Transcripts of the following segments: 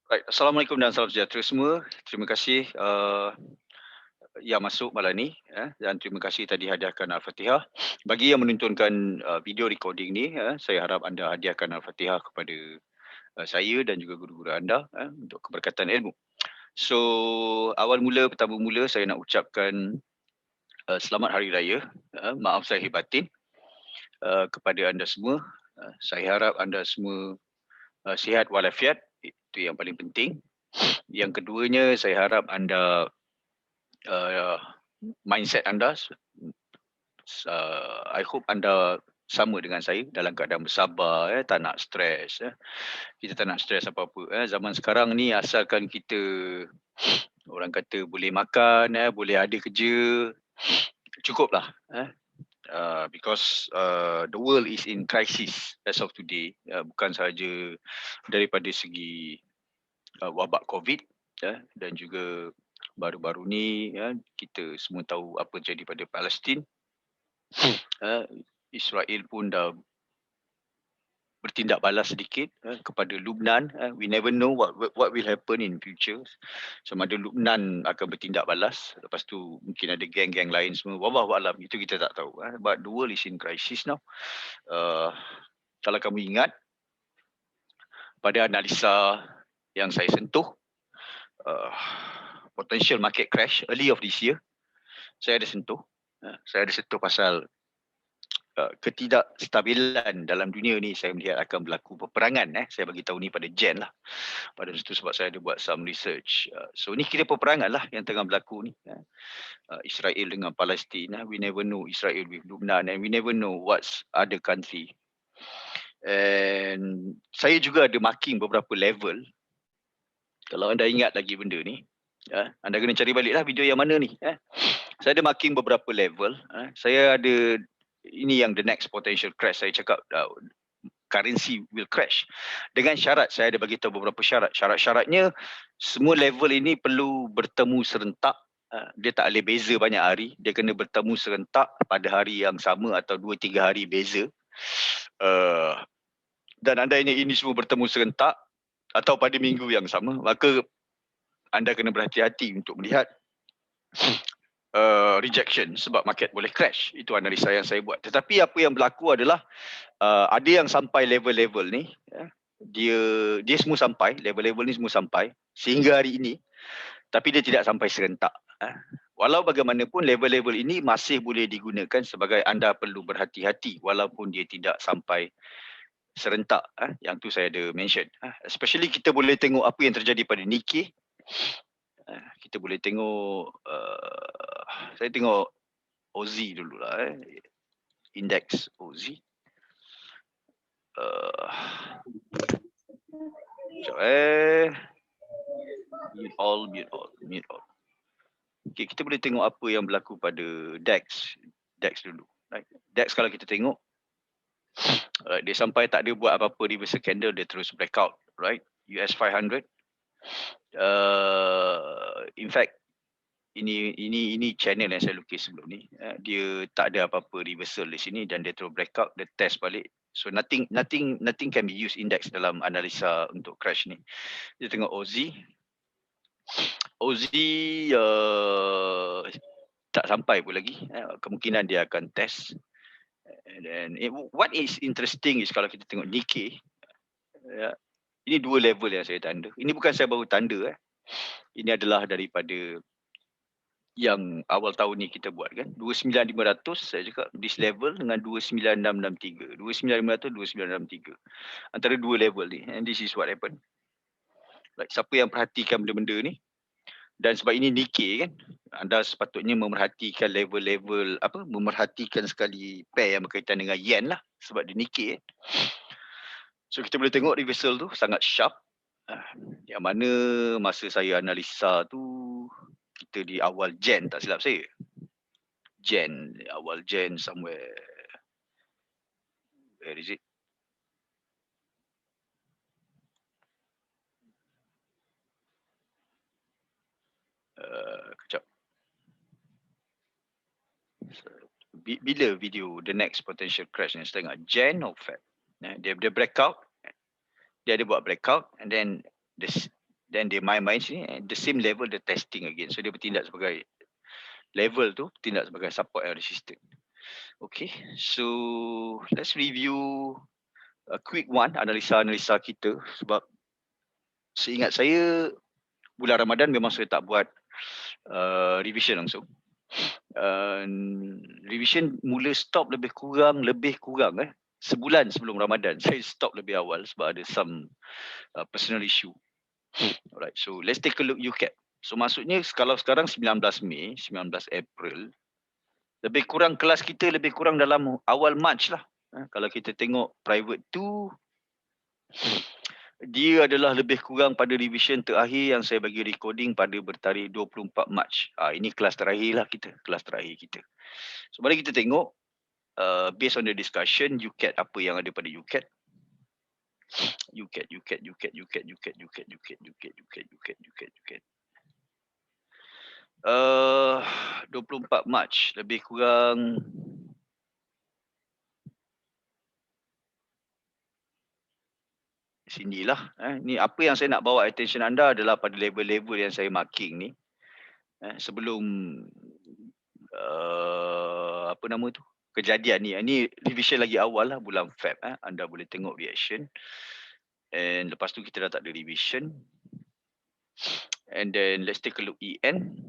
Baik, Assalamualaikum dan salam sejahtera semua. Terima kasih yang masuk malam ni dan terima kasih tadi hadiahkan Al-Fatihah. Bagi yang menontonkan video recording ni, saya harap anda hadiahkan Al-Fatihah kepada saya dan juga guru-guru anda untuk keberkatan ilmu. So, pertama mula saya nak ucapkan selamat hari raya. Maaf zahir batin kepada anda semua. Saya harap anda semua sihat walafiat. Itu yang paling penting. Yang keduanya, saya harap anda mindset anda, I hope anda sama dengan saya dalam keadaan bersabar, tak nak stres. Kita tak nak stres apa-apa. Zaman sekarang ni asalkan kita, orang kata boleh makan, boleh ada kerja, cukuplah. Because the world is in crisis as of today. Bukan sahaja daripada segi wabak COVID dan juga baru-baru ni kita semua tahu apa jadi pada Palestin. Israel pun dah bertindak balas sedikit kepada Lubnan. We never know what will happen in future. Sama ada Lubnan akan bertindak balas, lepas tu mungkin ada geng-geng lain semua. Wallahu alam, itu kita tak tahu. But the world is in crisis now. Kalau kamu ingat pada analisa yang saya sentuh, potential market crash early of this year, saya ada sentuh. Saya ada sentuh pasal ketidakstabilan dalam dunia ni. Saya melihat akan berlaku peperangan. Saya bagi tahu ni pada Jan lah. Pada situ sebab saya ada buat some research. So ni kira peperangan lah yang tengah berlaku ni. Israel dengan Palestin. We never know Israel with Lebanon and we never know what's other country. And saya juga ada marking beberapa level. Kalau anda ingat lagi benda ni, anda kena cari balik lah video yang mana ni. Saya ada marking beberapa level. Saya ada, ini yang the next potential crash. Saya cakap currency will crash. Dengan syarat, saya ada bagi tahu beberapa syarat. Syarat-syaratnya, semua level ini perlu bertemu serentak. Dia tak boleh beza banyak hari. Dia kena bertemu serentak pada hari yang sama atau 2-3 hari beza. Dan andainya ini semua bertemu serentak atau pada minggu yang sama, maka anda kena berhati-hati untuk melihat rejection sebab market boleh crash. Itu analisa yang saya buat. Tetapi apa yang berlaku adalah ada yang sampai level-level ni, dia semua sampai, level-level ni semua sampai sehingga hari ini, tapi dia tidak sampai serentak. Walau bagaimanapun level-level ini masih boleh digunakan sebagai anda perlu berhati-hati walaupun dia tidak sampai serentak. Yang tu saya ada mention. Especially kita boleh tengok apa yang terjadi pada Nikkei. Kita boleh tengok, saya tengok OZ dululah. Index OZ. Mute all. Okay, kita boleh tengok apa yang berlaku pada DAX dulu. Right? DAX kalau kita tengok, dia sampai tak ada buat apa-apa reversal candle, dia terus breakout, right? US 500. In fact, ini channel yang saya lukis sebelum ni. Dia tak ada apa-apa reversal di sini dan dia terus breakout, dia test balik. So nothing can be used index dalam analisa untuk crash ni. Kita tengok OZ. OZ tak sampai pun lagi. Kemungkinan dia akan test. And then what is interesting is kalau kita tengok Nikkei, ini dua level yang saya tanda. Ini bukan saya baru tanda. Ini adalah daripada yang awal tahun ni kita buat kan. 29500 saya cakap this level dengan 29663. 29500, 29663. Antara dua level ni. And this is what happened. Like, siapa yang perhatikan benda-benda ni? Dan sebab ini Nikkei kan, anda sepatutnya memerhatikan level-level, memerhatikan sekali pair yang berkaitan dengan yen lah. Sebab dia Nikkei kan. So kita boleh tengok reversal tu sangat sharp. Yang mana masa saya analisa tu, kita di awal Jan, tak silap saya. Awal Jan somewhere. Where is it? Kejap. Bila video the next potential crash ni? Saya tengok Jan or Feb. Dia breakout. Dia ada buat breakout and then then dia main-main sini, the same level the testing again. So dia bertindak sebagai level tu, bertindak sebagai support error resistant. Okay, so let's review a quick one analisa-analisa kita, sebab seingat saya bulan Ramadan memang saya tak buat revision langsung. Revision mula stop lebih kurang sebulan sebelum Ramadan. Saya stop lebih awal sebab ada some personal issue. Alright, so let's take a look UCAT. So maksudnya kalau sekarang 19 Mei, 19 April, lebih kurang kelas kita lebih kurang dalam awal March lah. Kalau kita tengok private tu, dia adalah lebih kurang pada revision terakhir yang saya bagi recording pada bertarikh 24 March. Ini kelas terakhir lah kita, kelas terakhir kita. So mari kita tengok based on the discussion UCAT, apa yang ada pada UCAT. UCAT. 24 March lebih kurang sinilah. Ni apa yang saya nak bawa attention anda adalah pada level-level yang saya marking ni. Sebelum apa nama tu, kejadian ni. Ini revision lagi awal lah, bulan Feb. Anda boleh tengok reaction. And lepas tu kita dah tak ada revision. And then let's take a look EN.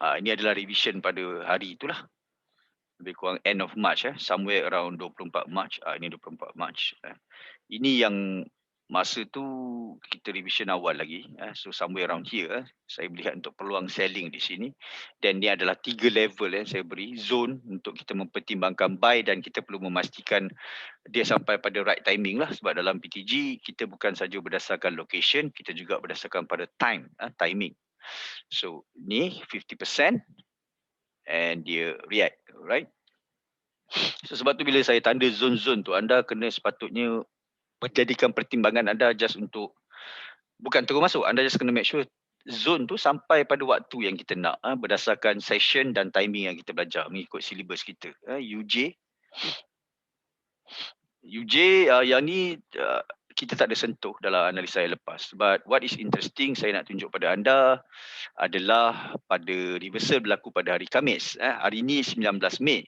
Ini adalah revision pada hari itulah. Lebih kurang end of March, somewhere around 24 March. Ini 24 March. Ini yang masa tu kita revision awal lagi. So somewhere around here, saya melihat untuk peluang selling di sini. Dan ni adalah 3 level yang saya beri. Zone untuk kita mempertimbangkan buy dan kita perlu memastikan dia sampai pada right timing lah. Sebab dalam PTG, kita bukan saja berdasarkan location, kita juga berdasarkan pada time, timing. So ni 50% and dia react, right? So sebab tu bila saya tanda zone-zone tu, anda kena sepatutnya menjadikan pertimbangan anda just untuk, bukan terus masuk, anda just kena make sure zone tu sampai pada waktu yang kita nak, berdasarkan session dan timing yang kita belajar mengikut syllabus kita. UJ yang ni kita tak ada sentuh dalam analisa yang lepas. But what is interesting saya nak tunjuk pada anda adalah pada reversal berlaku pada hari Khamis. Hari ni 19 Mei.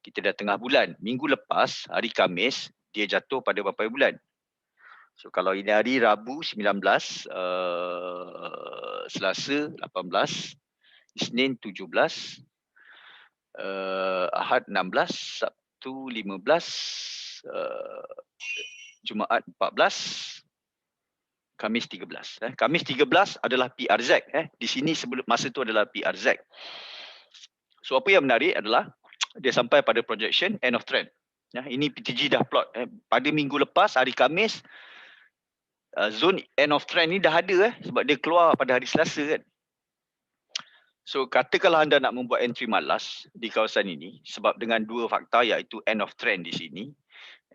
Kita dah tengah bulan. Minggu lepas, hari Khamis, dia jatuh pada berapa bulan? So kalau ini hari Rabu 19, Selasa 18, Isnin 17, Ahad 16, Sabtu 15, Jumaat 14, Khamis 13. Khamis 13 adalah PRZ. Di sini sebelum masa tu adalah PRZ. So apa yang menarik adalah dia sampai pada projection end of trend. Ini PTG dah plot. Pada minggu lepas hari Khamis, zone end of trend ni dah ada sebab dia keluar pada hari Selasa kan. So katakanlah anda nak membuat entry malas di kawasan ini sebab dengan dua fakta iaitu end of trend di sini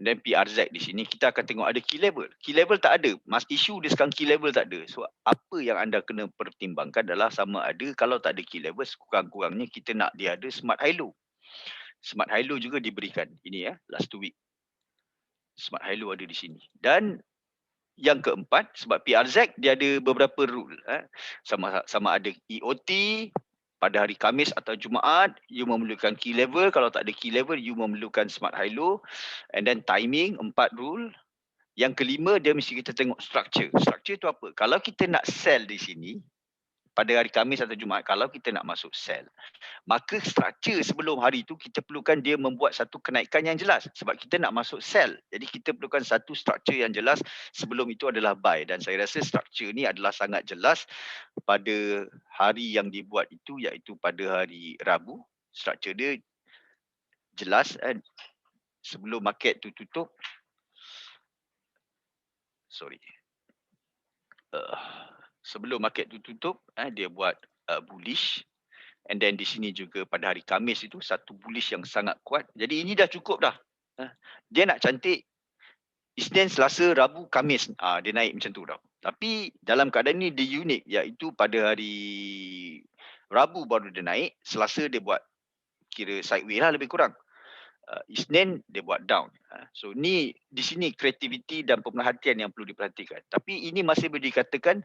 and then PRZ di sini, kita akan tengok ada key level. Key level tak ada. Isu dia sekarang key level tak ada. So apa yang anda kena pertimbangkan adalah sama ada kalau tak ada key level, sekurang-kurangnya kita nak dia ada smart high low. Smart high low juga diberikan. Ini last 2 week. Smart high low ada di sini. Dan yang keempat, sebab PRZ dia ada beberapa rule. Sama ada EOT pada hari Khamis atau Jumaat, you memerlukan key level. Kalau tak ada key level, you memerlukan smart high low. And then timing, 4 rule. Yang kelima, dia mesti kita tengok structure. Structure tu apa? Kalau kita nak sell di sini, pada hari Khamis atau Jumaat, kalau kita nak masuk sell, maka structure sebelum hari itu kita perlukan dia membuat satu kenaikan yang jelas. Sebab kita nak masuk sell. Jadi kita perlukan satu structure yang jelas sebelum itu adalah buy. Dan saya rasa structure ni adalah sangat jelas pada hari yang dibuat itu, iaitu pada hari Rabu. Structure dia jelas sebelum market tu tutup. Sebelum market tu tutup, dia buat bullish. And then di sini juga pada hari Khamis itu satu bullish yang sangat kuat. Jadi ini dah cukup dah. Dia nak cantik Isnin, Selasa, Rabu, Khamis. Dia naik macam tu dah. Tapi dalam keadaan ni dia unik, iaitu pada hari Rabu baru dia naik, Selasa dia buat kira sideways lah lebih kurang. Isnin dia buat down. So ni di sini kreativiti dan pemerhatian yang perlu diperhatikan. Tapi ini masih boleh dikatakan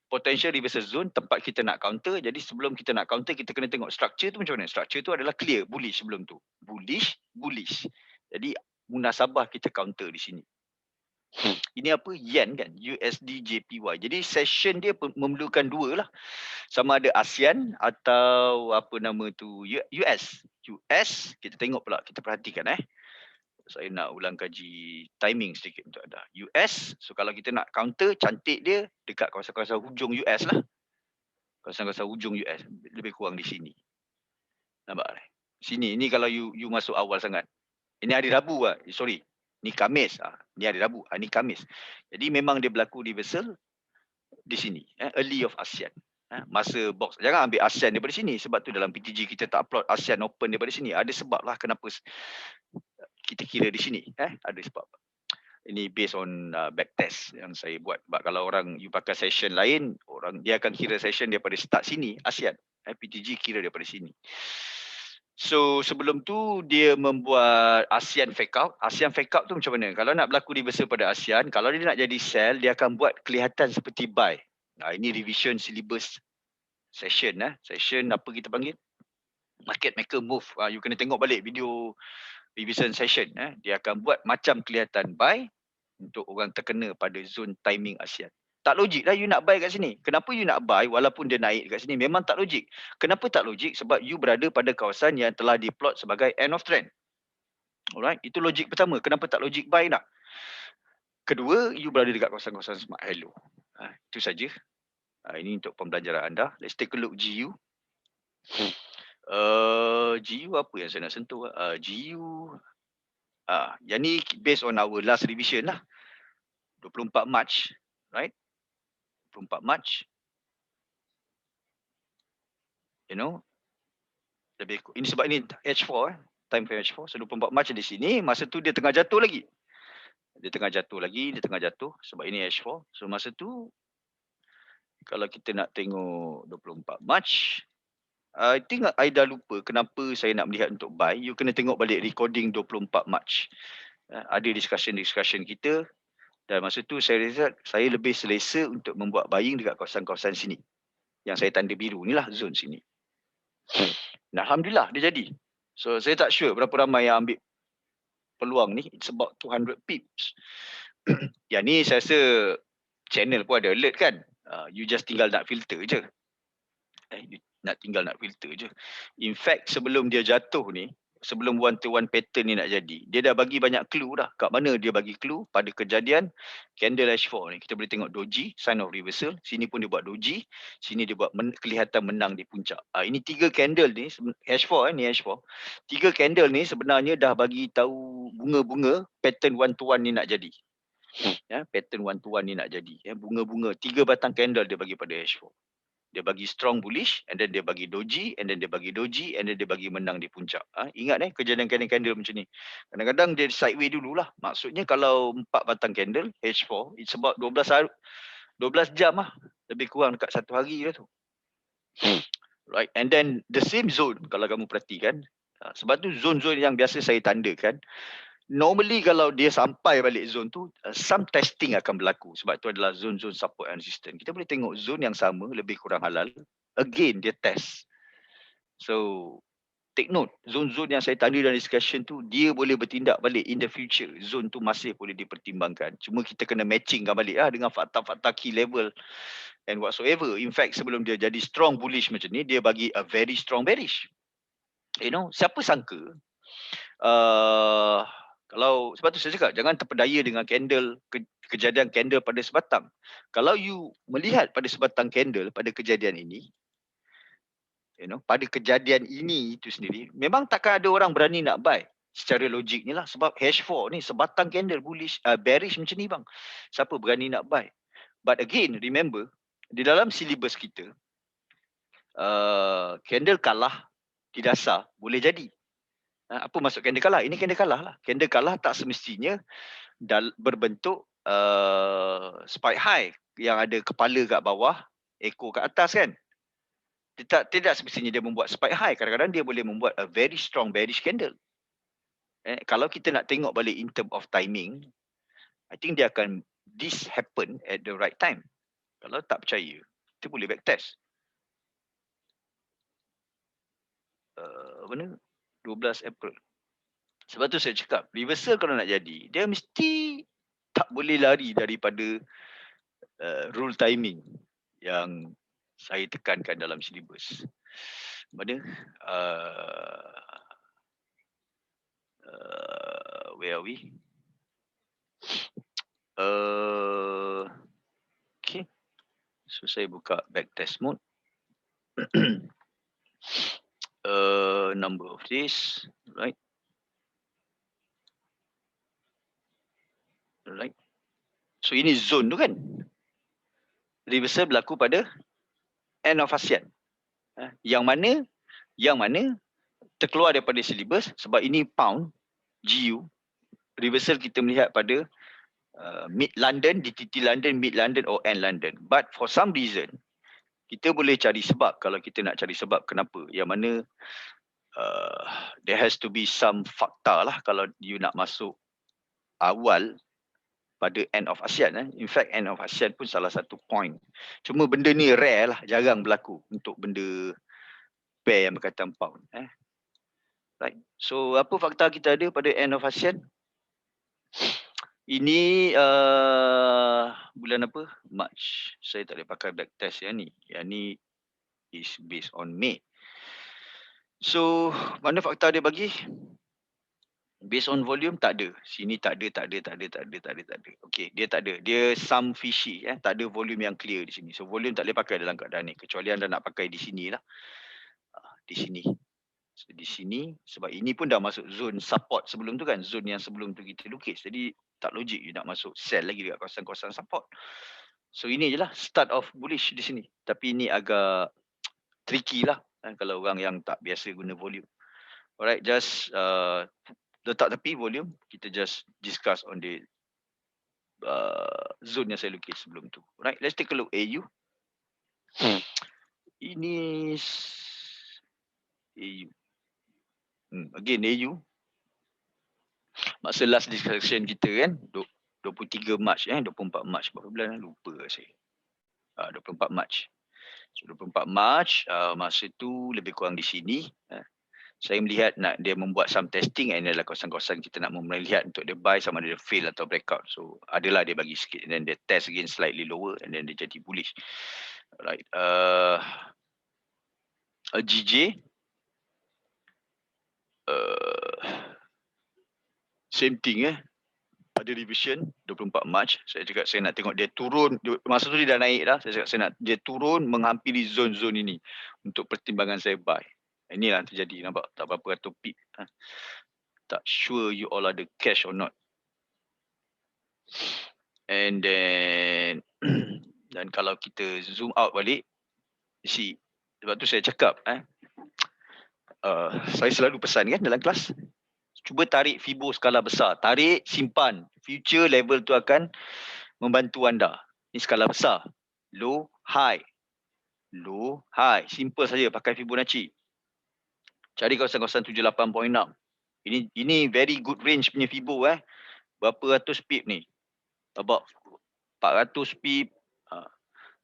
potential reversal zone tempat kita nak counter. Jadi sebelum kita nak counter, kita kena tengok structure tu macam mana. Structure tu adalah clear, bullish sebelum tu. Bullish. Jadi munasabah kita counter di sini. Ini apa? Yen kan? USD JPY. Jadi session dia memerlukan dua lah. Sama ada ASEAN atau apa nama tu US. US, kita tengok pula, kita perhatikan saya nak ulang kaji timing sedikit untuk anda. US, so kalau kita nak counter, cantik dia dekat kawasan-kawasan hujung US lah. Kawasan-kawasan hujung US, lebih kurang di sini. Nampak? Sini, ini kalau you masuk awal sangat. Ini hari Rabu lah, sorry. Ni Khamis. Ni hari Rabu, ni Khamis. Jadi memang dia berlaku reversal di sini. Early of ASEAN. Masa box. Jangan ambil ASEAN daripada sini. Sebab tu dalam PTG kita tak upload ASEAN Open daripada sini. Ada sebab lah kenapa kita kira di sini. Ada sebab. Ini based on backtest yang saya buat. Sebab kalau orang you pakai session lain, orang dia akan kira session daripada start sini, ASEAN. PTG kira daripada sini. So sebelum tu dia membuat ASEAN fake out. ASEAN fake out tu macam mana? Kalau nak berlaku reversal pada ASEAN, kalau dia nak jadi sell, dia akan buat kelihatan seperti buy. Ini revision syllabus session. Session apa kita panggil? Market maker move. You kena tengok balik video revision session. Dia akan buat macam kelihatan buy untuk orang terkena pada zone timing ASEAN. Tak logik lah you nak buy kat sini. Kenapa you nak buy walaupun dia naik kat sini? Memang tak logik. Kenapa tak logik? Sebab you berada pada kawasan yang telah diplot sebagai end of trend. Alright, itu logik pertama. Kenapa tak logik buy nak? Kedua, you berada dekat kawasan-kawasan smart hello. Itu saja. Ini untuk pembelajaran anda. Let's take a look GU. GU apa yang saya nak sentuh? GU. Yang ni based on our last revision lah. 24 March. Right? 24 March. You know. Ini sebab ini H4. Time frame H4. So 24 March di sini. Masa tu dia tengah jatuh lagi. Dia tengah jatuh. Sebab ini H4. So masa tu. Kalau kita nak tengok 24 March. I think I dah lupa kenapa saya nak melihat untuk buy. You kena tengok balik recording 24 March. Ada discussion kita. Dan masa tu saya rasa saya lebih selesa untuk membuat buying dekat kawasan-kawasan sini. Yang saya tanda biru ni lah zone sini. Dan Alhamdulillah dia jadi. So saya tak sure berapa ramai yang ambil peluang ni. It's about 200 pips. Yang ni saya rasa channel pun ada alert kan. You just tinggal nak filter je. You nak tinggal nak filter je. In fact sebelum dia jatuh ni, sebelum one-to-one pattern ni nak jadi, dia dah bagi banyak clue dah. Kat mana dia bagi clue? Pada kejadian candle H4 ni. Kita boleh tengok doji, sign of reversal. Sini pun dia buat doji. Sini dia buat kelihatan menang di puncak. Ini 3 candle ni, H4 ni H4. 3 candle ni sebenarnya dah bagi tahu bunga-bunga pattern one-to-one ni nak jadi. Pattern one-to-one ni nak jadi. Bunga-bunga, 3 batang candle dia bagi pada H4. Dia bagi strong bullish, and then dia bagi doji, and then dia bagi doji, and then dia bagi menang di puncak. Ingat kejadian candle macam ni. Kadang-kadang dia sideways dululah. Maksudnya kalau 4 batang candle, H4, it's about 12 jam lah. Lebih kurang dekat 1 hari lah tu. Right, and then the same zone, kalau kamu perhatikan. Sebab tu zone-zone yang biasa saya tandakan, normally kalau dia sampai balik zone tu, some testing akan berlaku. Sebab tu adalah zone-zone support and resistance. Kita boleh tengok zone yang sama, lebih kurang halal. Again, dia test. So, take note, zone-zone yang saya tanda dalam discussion tu, dia boleh bertindak balik in the future. Zone tu masih boleh dipertimbangkan. Cuma kita kena matchingkan balik dengan fakta-fakta key level and whatsoever. In fact, sebelum dia jadi strong bullish macam ni, dia bagi a very strong bearish. You know, siapa sangka kalau sebab tu saya cakap jangan terpedaya dengan candle kejadian candle pada sebatang. Kalau you melihat pada sebatang candle pada kejadian ini, pada kejadian ini itu sendiri, memang takkan ada orang berani nak buy secara logik ni lah. Sebab H4 ni sebatang candle bullish, bearish macam ni bang. Siapa berani nak buy? But again, remember, di dalam silibus kita, candle kalah di dasar boleh jadi. Apa maksud candle kalah? Ini candle kalah lah. Candle kalah tak semestinya berbentuk spike high yang ada kepala kat bawah, ekor kat atas kan. Tidak semestinya dia membuat spike high. Kadang-kadang dia boleh membuat a very strong bearish candle. Kalau kita nak tengok balik in term of timing, I think dia akan this happen at the right time. Kalau tak percaya, kita boleh backtest. Mana? 12 April. Sebab tu saya cakap, reversal kalau nak jadi, dia mesti tak boleh lari daripada rule timing yang saya tekankan dalam syllabus. Mana? Where are we? Okay. So saya buka backtest mode. Number of days, right? Right. So ini zone tu kan? Reversal berlaku pada end of ASEAN. Yang mana terkeluar daripada syllabus sebab ini pound, GU. Reversal kita melihat pada mid London, DTT London, mid London or end London. But for some reason, kita boleh cari sebab kalau kita nak cari sebab kenapa. Yang mana there has to be some fakta lah kalau you nak masuk awal pada end of ASEAN. In fact, end of ASEAN pun salah satu point. Cuma benda ni rare lah, jarang berlaku untuk benda pair yang berkaitan pound. Right. So apa fakta kita ada pada end of ASEAN? Ini bulan apa? March. Saya tak boleh pakai backtest yang ni. Yang ni is based on May. So mana fakta dia bagi? Based on volume tak ada. Sini tak ada. Okey, dia tak ada. Dia some fishy, tak ada volume yang clear di sini. So volume tak boleh pakai dalam keadaan ni kecuali anda nak pakai di sini lah. Di sini. So, di sini sebab ini pun dah masuk zone support sebelum tu kan. Zone yang sebelum tu kita lukis. Jadi tak logik you nak masuk sell lagi dekat kawasan-kawasan support. So ini je lah start of bullish di sini. Tapi ini agak tricky lah kalau orang yang tak biasa guna volume. Alright, just letak tepi volume, kita just discuss on the zone yang saya lukis sebelum tu. Right, let's take a look AU. Ini AU. Again AU. Masa last discussion kita kan 23 Mac 24 Mac berapa bulan lupa saya. 24 Mac. So 24 Mac masa tu lebih kurang di sini. Saya melihat nak dia membuat some testing and adalah kawasan-kawasan kita nak melihat untuk dia buy sama ada dia fail atau breakout. So adalah dia bagi sikit and then dia test again slightly lower and then dia jadi bullish. Alright. GJ same thing pada revision 24 Mac saya cakap saya nak tengok dia turun masa tu dia dah naik dah. Saya cakap saya nak dia turun menghampiri zone-zone ini untuk pertimbangan saya buy. Inilah yang terjadi, nampak tak berapa ratus pip. Tak sure you all ada cash or not. And then dan kalau kita zoom out balik, see, sebab tu saya cakap saya selalu pesan kan dalam kelas, cuba tarik Fibo skala besar, tarik, simpan, future level tu akan membantu anda. Ini skala besar, low, high, simple saja pakai Fibonacci. Cari kawasan-kawasan 78.6. Ini very good range punya Fibo Berapa ratus pip ni? About 400 pip.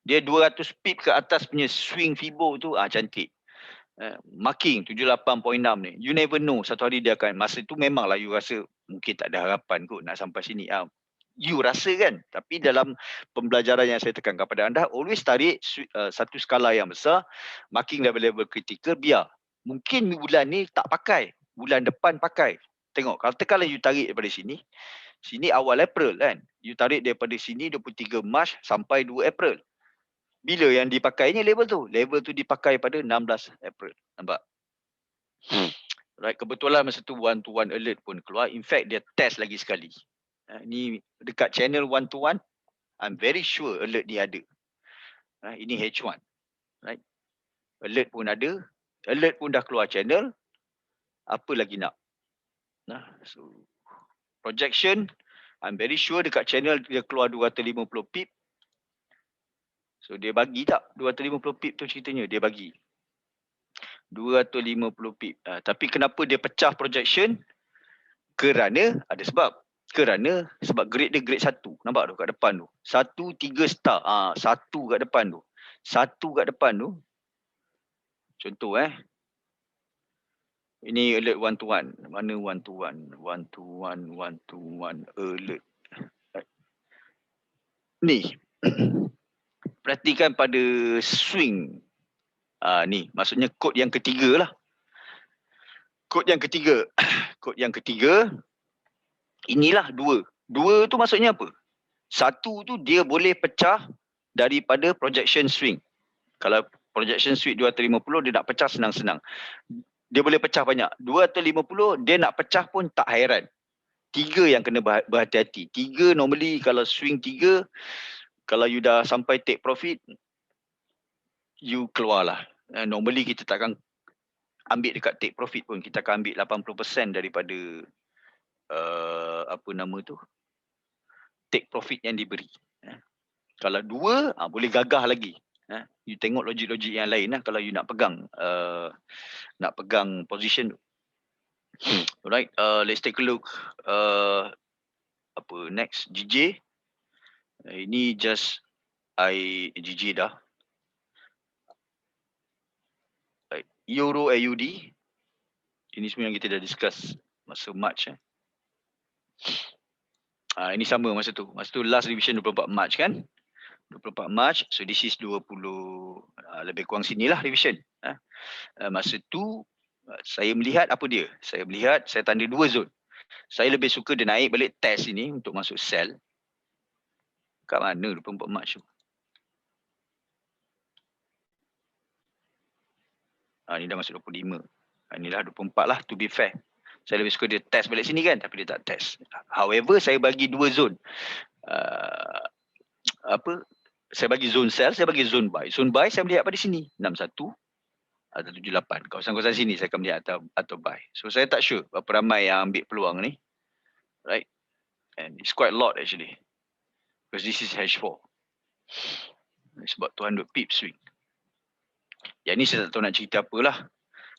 Dia 200 pip ke atas punya swing Fibo tu cantik. Marking 78.6 ni. You never know satu hari dia akan, masa tu memanglah you rasa mungkin tak ada harapan kot nak sampai sini. You rasa kan? Tapi dalam pembelajaran yang saya tekankan kepada anda, always tarik satu skala yang besar, marking level-level critical, biar. Mungkin bulan ni tak pakai, bulan depan pakai. Tengok, kalau you tarik daripada sini awal April kan. You tarik daripada sini 23 Mac sampai 2 April. Bila yang dipakainya level tu? Level tu dipakai pada 16 April. Nampak? Right, kebetulan masa tu one-to-one alert pun keluar. In fact, dia test lagi sekali. Ni dekat channel one-to-one, I'm very sure alert ni ada. Ini H1. Right? Alert pun ada. Alert pun dah keluar channel. Apa lagi nak? So projection, I'm very sure dekat channel dia keluar 250 pip. So dia bagi tak 250 pip tu ceritanya? Dia bagi 250 pip. Tapi kenapa dia pecah projection? Kerana ada sebab. Kerana sebab grade dia grade 1. Nampak tu kat depan tu. 1, 3 star. 1 kat depan tu. 1 kat depan tu. Contoh ini alert 1 to 1. Mana 1 to 1? 1 to 1, 1 to 1 alert. Ni. Perhatikan pada swing. Ni maksudnya kod yang ketiga lah. Kod yang ketiga. Kod yang ketiga. Inilah 2. 2 tu maksudnya apa? 1 tu dia boleh pecah daripada projection swing. Kalau projection swing 250 dia nak pecah senang-senang. Dia boleh pecah banyak. 250 dia nak pecah pun tak hairan. 3 yang kena berhati-hati. 3 normally kalau swing 3, kalau you dah sampai take profit, you keluarlah. Normally kita takkan ambil dekat take profit pun. Kita akan ambil 80% daripada apa nama tu, take profit yang diberi. Kalau 2, boleh gagah lagi. You tengok logik-logik yang lain lah kalau you nak pegang position tu. Alright, let's take a look. Apa next? GJ. Ini just GJ dah. Right. Euro AUD. Ini semua yang kita dah discuss masa March. Ini sama masa tu. Masa tu last revision 24 March kan? 24 March. So this is 20 lebih kurang sinilah revision. Masa tu saya melihat apa dia? Saya melihat saya tanda 2 zone. Saya lebih suka dia naik balik test ini untuk masuk sell. Kat mana 24 March tu? Ni dah masuk 25. Inilah 24 lah to be fair. Saya lebih suka dia test balik sini kan, tapi dia tak test. However, saya bagi 2 zone. Saya bagi zone sell, saya bagi zone buy. Zone buy saya melihat pada sini 61 atau 78. Kawasan-kawasan sini saya akan melihat atau buy. So saya tak sure berapa ramai yang ambil peluang ni. Right? And it's quite a lot actually. Because this is H4. It's about 200 pips swing. Yang ni saya tak tahu nak cerita apalah.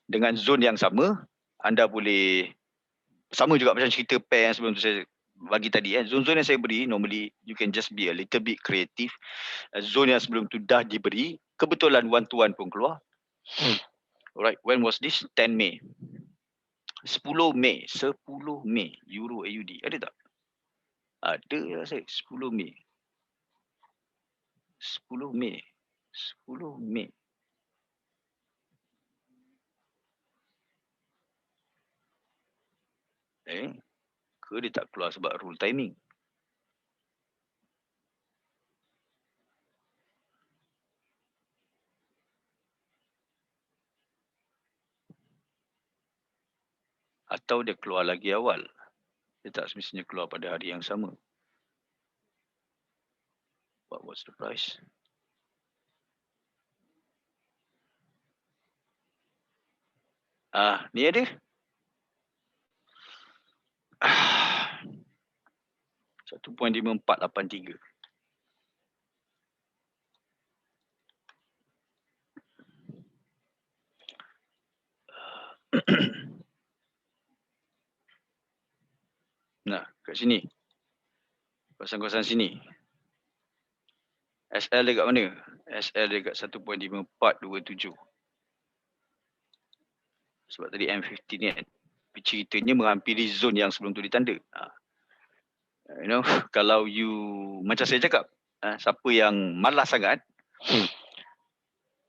Dengan zone yang sama, anda boleh sama juga macam cerita pair yang sebelum tu saya bagi tadi. Zone-zone yang saya beri, normally you can just be a little bit creative. Zone yang sebelum tu dah diberi, kebetulan 1 to 1 pun keluar. Alright, when was this? 10 Mei. 10 Mei. 10 Mei. Euro AUD. Ada tak? Ada ya saya. 10 Mei. 10 Mei. 10 Mei. Ke dia tak keluar sebab rule timing? Atau dia keluar lagi awal? Dia tak semestinya keluar pada hari yang sama. What was the price? Ni ada. 1.5483. Nah, kat sini. Kawasan-kawasan sini. SL dia kat mana? SL dia kat 1.5427. Sebab tadi M50 ni kan. Ceritanya menghampiri zone yang sebelum tu ditanda. You know, kalau you, macam saya cakap, siapa yang malas sangat,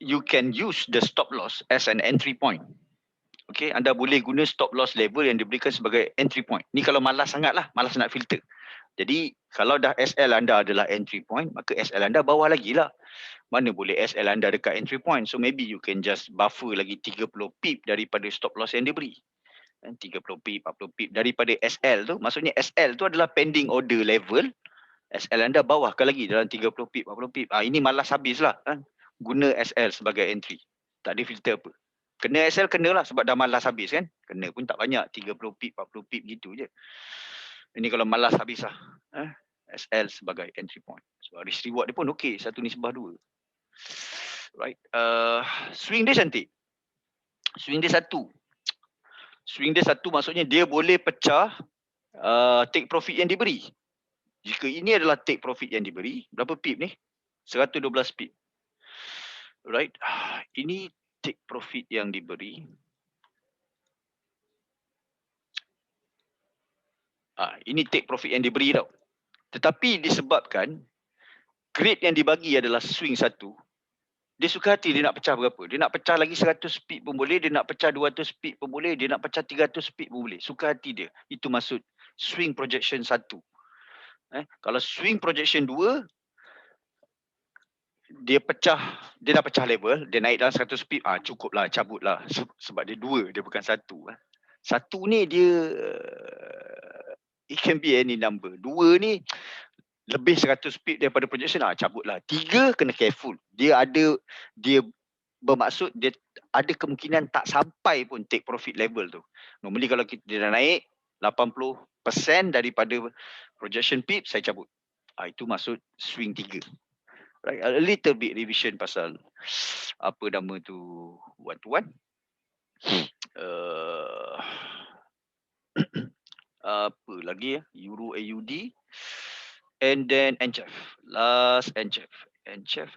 you can use the stop loss as an entry point. Okay, anda boleh guna stop loss level yang diberikan sebagai entry point. Ni kalau malas sangat lah, malas nak filter. Jadi, kalau dah SL anda adalah entry point, maka SL anda bawah lagi lah. Mana boleh SL anda dekat entry point. So, maybe you can just buffer lagi 30 pip daripada stop loss yang diberi. 30 pip, 40 pip daripada SL tu. Maksudnya SL tu adalah pending order level. SL anda bawahkan lagi dalam 30 pip, 40 pip. Ini malas habis lah. Guna SL sebagai entry. Tak ada filter apa. Kena SL kenalah sebab dah malas habis kan. Kena pun tak banyak. 30 pip, 40 pip gitu je. Ini kalau malas habis lah. SL sebagai entry point. So risk reward dia pun okey. 1:2. Right. Swing dia cantik. Swing dia 1. Swing dia 1 maksudnya dia boleh pecah take profit yang diberi. Jika ini adalah take profit yang diberi, berapa pip ni? 112 pip. Right. Ini take profit yang diberi. Ini take profit yang diberi tau. Tetapi disebabkan grade yang dibagi adalah swing 1, dia suka hati dia nak pecah berapa. Dia nak pecah lagi 100 pip pun boleh, dia nak pecah 200 pip pun boleh, dia nak pecah 300 pip pun boleh. Suka hati dia. Itu maksud swing projection 1. Kalau swing projection 2, dia dah pecah level, dia naik dalam 100 pip, cukuplah, cabutlah. Sebab dia 2, dia bukan 1. 1 ni dia it can be any number. 2 ni lebih 100 pip daripada projection, cabutlah. 3 kena careful. Dia bermaksud dia ada kemungkinan tak sampai pun take profit level tu. Normally kalau dia dah naik 80% daripada projection pip, saya cabut. Itu maksud swing 3. Right, a little bit revision pasal apa nama tu, one to one. Apa lagi Euro AUD, and then NCHF. Last NCHF.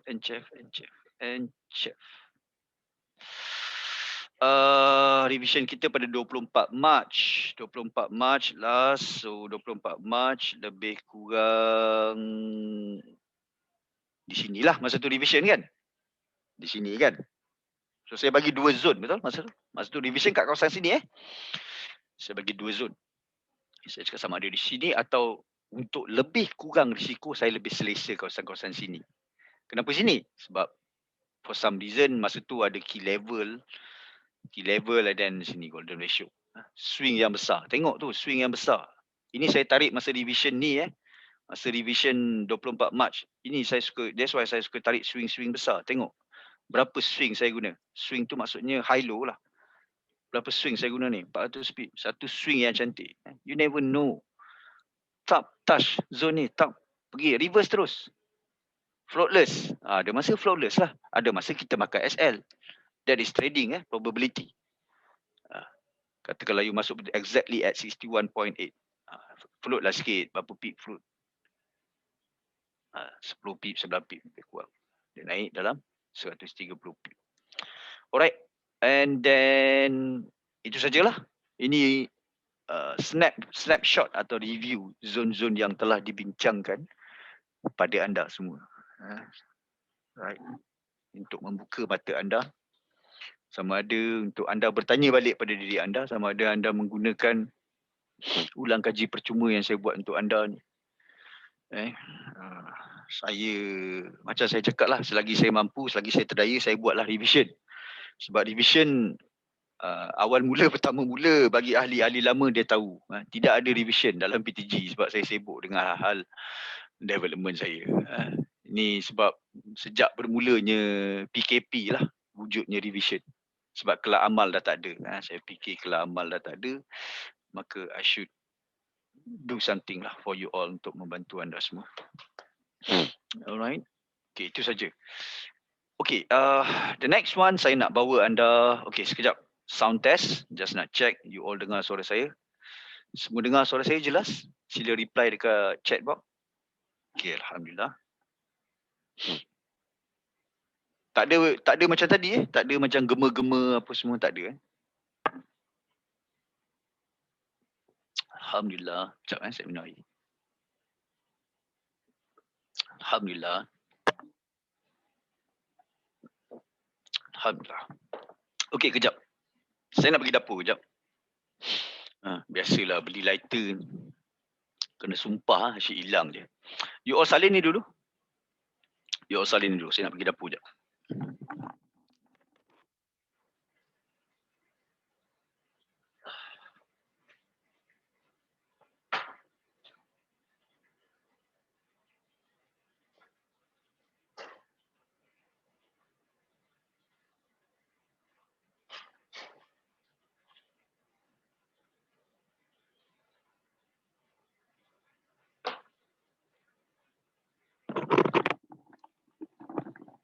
Revision kita pada 24 March. 24 March last. So 24 March lebih kurang di sinilah masa tu revision kan. Di sini kan. So saya bagi 2 zone, betul masa tu revision kat kawasan sini Saya bagi 2 zone. Saya cakap sama ada di sini atau untuk lebih kurang risiko saya lebih selesa kawasan-kawasan sini. Kenapa sini? Sebab for some reason masa tu ada key level dan sini golden ratio. Swing yang besar. Tengok tu swing yang besar. Ini saya tarik masa revision ni Masa revision 24 March. Ini saya suka, that's why saya suka tarik swing-swing besar. Tengok berapa swing saya guna. Swing tu maksudnya high low lah. Berapa swing saya guna ni? 400 pip. Satu swing yang cantik. You never know. Top touch zone ni, top pergi reverse terus. Floatless. Ada masa floatless lah. Ada masa kita makan SL. That is trading probability. Katakanlah you masuk exactly at 61.8. Float lah sikit. Berapa pip float? 10 pip, 11 pip lebih kurang. Dia naik dalam 130 pip. Alright. And then itu sajalah. Ini snapshot atau review zon-zon yang telah dibincangkan pada anda semua. Right. Untuk membuka mata anda. Sama ada untuk anda bertanya balik pada diri anda, sama ada anda menggunakan ulang kaji percuma yang saya buat untuk anda ni. Saya macam saya cakap lah, selagi saya mampu, selagi saya terdaya, saya buatlah revision. Sebab revision awal mula, pertama mula bagi ahli-ahli lama dia tahu tidak ada revision dalam PTG sebab saya sibuk dengan hal-hal development saya. Ini sebab sejak bermulanya PKP lah wujudnya revision. Sebab kelak amal dah tak ada. Saya fikir kelak amal dah tak ada, maka I should do something lah for you all untuk membantu anda semua. Alright. Okay, itu saja. Okay, the next one saya nak bawa anda. Okay, sekejap. Sound test. Just nak check you all dengar suara saya. Semua dengar suara saya jelas? Sila reply dekat chat box. Okay, Alhamdulillah. Tak ada macam tadi Tak ada macam gema-gema apa semua, tak ada Alhamdulillah. Sekejap saya minum air. Alhamdulillah. Alhamdulillah. Okey, kejap. Saya nak pergi dapur kejap. Biasalah beli lighter. Kena sumpah, asyik hilang je. You all salin ni dulu. Saya nak pergi dapur kejap.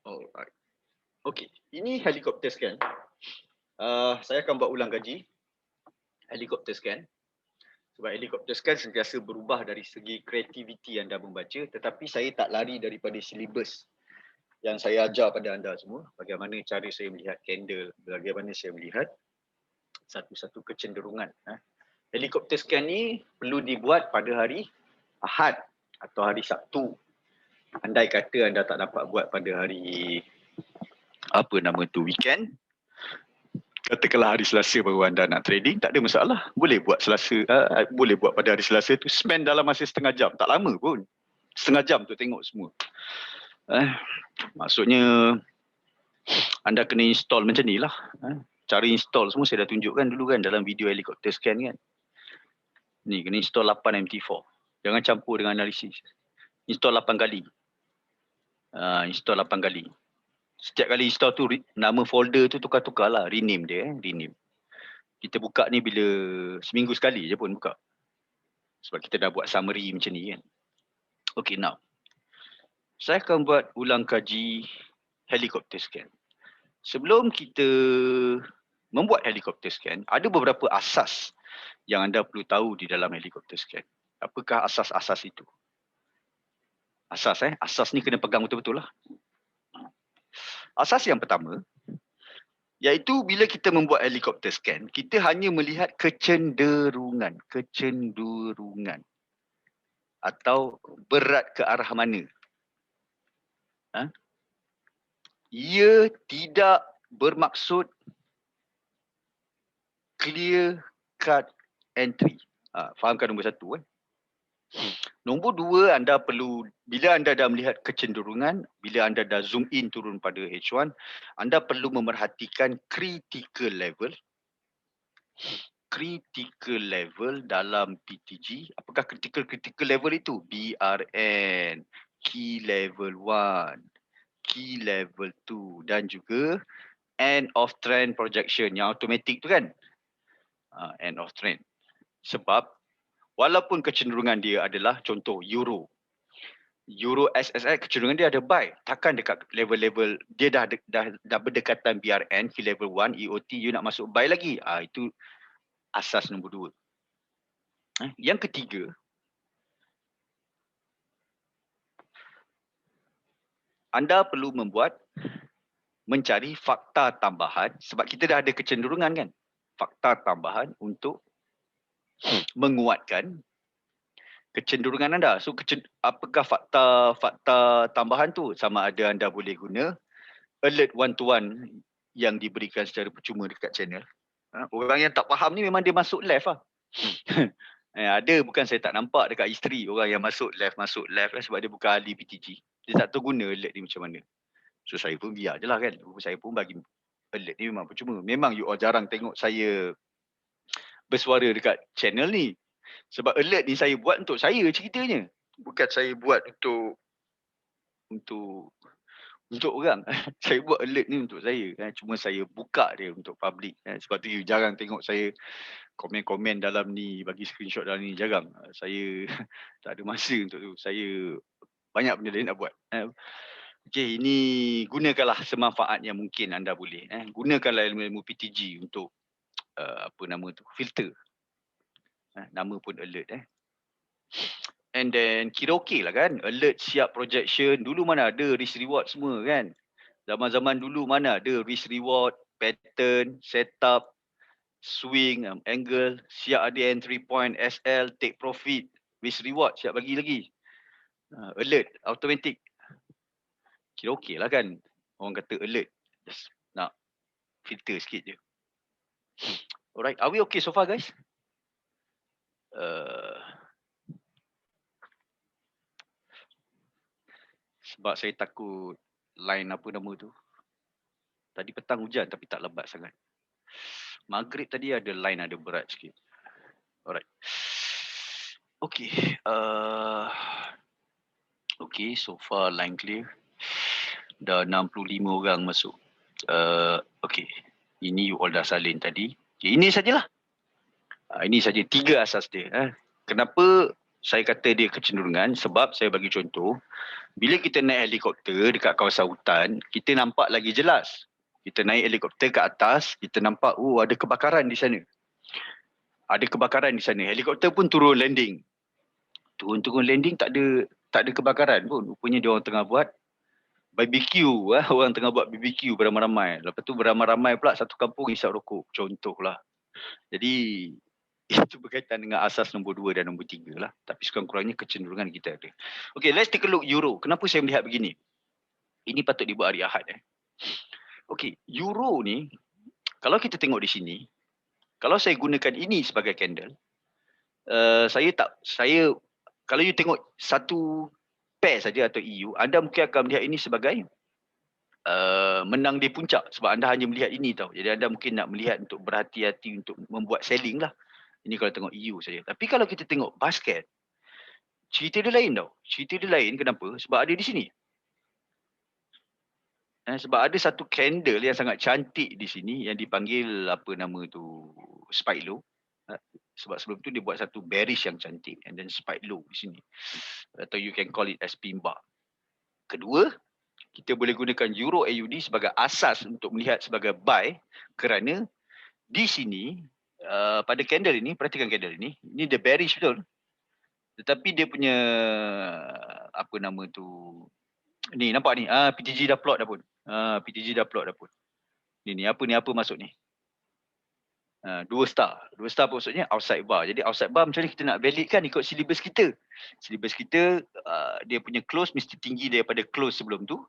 Alright. Okey, ini helikopter scan. Saya akan buat ulang kaji helikopter scan. Sebab helikopter scan sentiasa berubah dari segi kreativiti anda membaca, tetapi saya tak lari daripada silibus yang saya ajar pada anda semua. Bagaimana cara saya melihat candle, bagaimana saya melihat satu-satu kecenderungan. Helikopter scan ni perlu dibuat pada hari Ahad atau hari Sabtu. Andai kata anda tak dapat buat pada hari weekend, katakanlah hari Selasa baru anda nak trading, tak ada masalah. Boleh buat boleh buat pada hari Selasa tu, spend dalam masa setengah jam. Tak lama pun. Setengah jam tu tengok semua. Maksudnya anda kena install macam ni lah. Cara install semua saya dah tunjukkan dulu kan dalam video helikopter scan kan. Ni kena install 8 MT4. Jangan campur dengan analisis. Install 8 kali. Install 8 kali. Setiap kali install tu nama folder tu tukar-tukar lah. Rename dia. Rename. Kita buka ni bila seminggu sekali je pun buka. Sebab kita dah buat summary macam ni kan. Okay, now. Saya akan buat ulang kaji helikopter scan. Sebelum kita membuat helikopter scan, ada beberapa asas yang anda perlu tahu di dalam helikopter scan. Apakah asas-asas itu? Asas ni kena pegang betul-betul lah. Asas yang pertama, iaitu bila kita membuat helikopter scan, kita hanya melihat kecenderungan. Atau berat ke arah mana. Ia tidak bermaksud clear cut entry. Fahamkan nombor satu kan? Nombor dua, anda perlu, bila anda dah melihat kecenderungan, bila anda dah zoom in turun pada H1, anda perlu memerhatikan critical level. Critical level dalam PTG. Apakah critical level itu? BRN, key level 1, key level 2 dan juga end of trend projection yang automatic tu kan. End of trend. Sebab walaupun kecenderungan dia adalah contoh Euro SSI, kecenderungan dia ada buy. Takkan dekat level-level dia dah berdekatan BRN, key level 1, EOT, you nak masuk buy lagi. Itu asas nombor dua. Yang ketiga, anda perlu mencari fakta tambahan sebab kita dah ada kecenderungan kan. Fakta tambahan untuk menguatkan kecenderungan anda. So apakah fakta tambahan tu? Sama ada anda boleh guna alert one-to-one yang diberikan secara percuma dekat channel. Orang yang tak faham ni memang dia masuk left lah. Ada, bukan saya tak nampak dekat history orang yang masuk left sebab dia bukan ahli PTG. Dia tak tahu guna alert ni macam mana. So saya pun biar je lah kan. Saya pun bagi alert ni memang percuma. Memang you all jarang tengok saya bersuara dekat channel ni. Sebab alert ni saya buat untuk saya ceritanya. Bukan saya buat untuk orang. Saya buat alert ni untuk saya. Cuma saya buka dia untuk public. Sebab tu you jarang tengok saya komen-komen dalam ni, bagi screenshot dalam ni, jarang. Saya tak ada masa untuk tu. Saya banyak benda lain nak buat. Okey, ini gunakanlah semanfaat yang mungkin anda boleh. Gunakanlah ilmu-ilmu PTG untuk filter. Nama pun alert. And then kira okey lah kan. Alert, siap, projection. Dulu mana ada risk reward semua kan. Zaman-zaman dulu mana ada risk reward, pattern, setup, swing, angle, siap ada entry point, SL, take profit, risk reward, siap bagi lagi. Alert, automatic. Kira okey lah kan. Orang kata alert. Just nak filter sikit je. Alright, are we okay so far guys? Sebab saya takut line apa nama tu. Tadi petang hujan tapi tak lebat sangat. Maghrib tadi ada line ada berat sikit. Alright. Okay. Okay, so far line clear. Dah 65 orang masuk. Okay. Ini you all dah salin tadi. Okay, ini sajalah. Ini saja 3 asas dia. Kenapa saya kata dia kecenderungan? Sebab saya bagi contoh. Bila kita naik helikopter dekat kawasan hutan, kita nampak lagi jelas. Kita naik helikopter ke atas, kita nampak ada kebakaran di sana. ada kebakaran di sana. Helikopter pun turun landing. Turun landing tak ada kebakaran pun. Rupanya dia orang tengah buat BBQ. Orang tengah buat BBQ beramai-ramai. Lepas tu beramai-ramai pula satu kampung isap rokok. Contohlah. Jadi itu berkaitan dengan asas nombor 2 dan nombor 3 lah. Tapi sekurang-kurangnya kecenderungan kita ada. Okay, let's take a look Euro. Kenapa saya melihat begini? Ini patut dibuat hari Ahad. Okay, Euro ni, kalau kita tengok di sini, kalau saya gunakan ini sebagai candle, kalau you tengok satu pair saja atau EU, anda mungkin akan melihat ini sebagai menang di puncak sebab anda hanya melihat ini tau. Jadi anda mungkin nak melihat untuk berhati-hati untuk membuat selling lah. Ini kalau tengok EU saja. Tapi kalau kita tengok basket, cerita dia lain tau. Cerita dia lain kenapa? Sebab ada di sini. Sebab ada satu candle yang sangat cantik di sini yang dipanggil apa nama tu, spike low. Sebab sebelum tu dia buat satu bearish yang cantik and then spike low di sini. Atau you can call it as pin bar. Kedua, kita boleh gunakan Euro AUD sebagai asas untuk melihat sebagai buy kerana di sini pada candle ini, perhatikan candle ini dia bearish betul. Tetapi dia punya apa nama tu, ni nampak ni, PTG dah plot dah pun. PTG dah plot dah pun. Ni apa masuk ni? 2 star. 2 star apa maksudnya? Outside bar. Jadi outside bar macam ni kita nak valid kan ikut syllabus kita. Syllabus kita dia punya close mesti tinggi daripada close sebelum tu.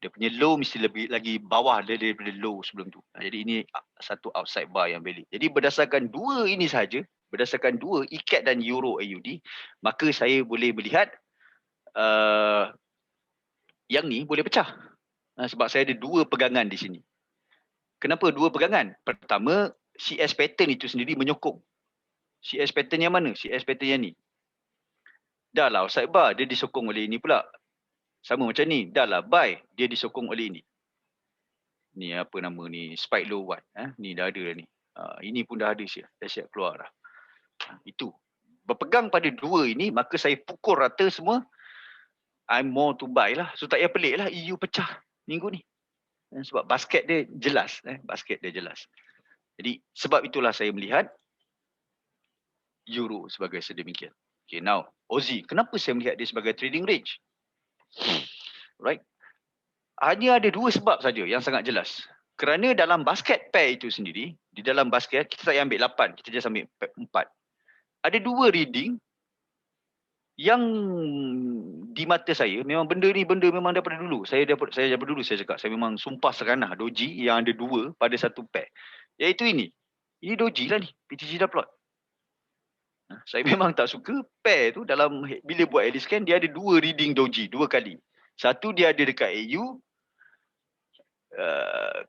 Dia punya low mesti lebih lagi bawah daripada low sebelum tu. Jadi ini satu outside bar yang valid. Jadi berdasarkan dua ini sahaja, berdasarkan dua ikat dan Euro AUD, maka saya boleh melihat yang ni boleh pecah. Sebab saya ada dua pegangan di sini. Kenapa dua pegangan? Pertama, CS pattern itu sendiri menyokong. CS pattern yang mana? CS pattern yang ni. Dah lah outside bar, dia disokong oleh ini pula. Sama macam ni, dah lah buy, dia disokong oleh ini. Ni apa nama ni, spike low one. Ni dah ada dah ni. Ini pun dah ada siap, dah siap keluar dah. Itu. Berpegang pada dua ini, maka saya pukul rata semua. I'm more to buy lah. So tak payah pelik lah EU pecah minggu ni. Sebab basket dia jelas. Basket dia jelas. Jadi sebab itulah saya melihat Euro sebagai sedemikian. Okay, now Aussie. Kenapa saya melihat dia sebagai trading range? Right. Hanya ada dua sebab saja yang sangat jelas. Kerana dalam basket pair itu sendiri, di dalam basket kita tak payah ambil 8, kita just ambil 4. Ada dua reading yang di mata saya memang benda memang daripada dulu. Saya daripada dulu saya cakap saya memang sumpah seranah doji yang ada dua pada satu pair. Iaitu ini. Ini doji lah ni. PTG dah plot. Saya memang tak suka pair tu dalam bila buat edit scan dia ada dua reading doji dua kali. Satu dia ada dekat AU,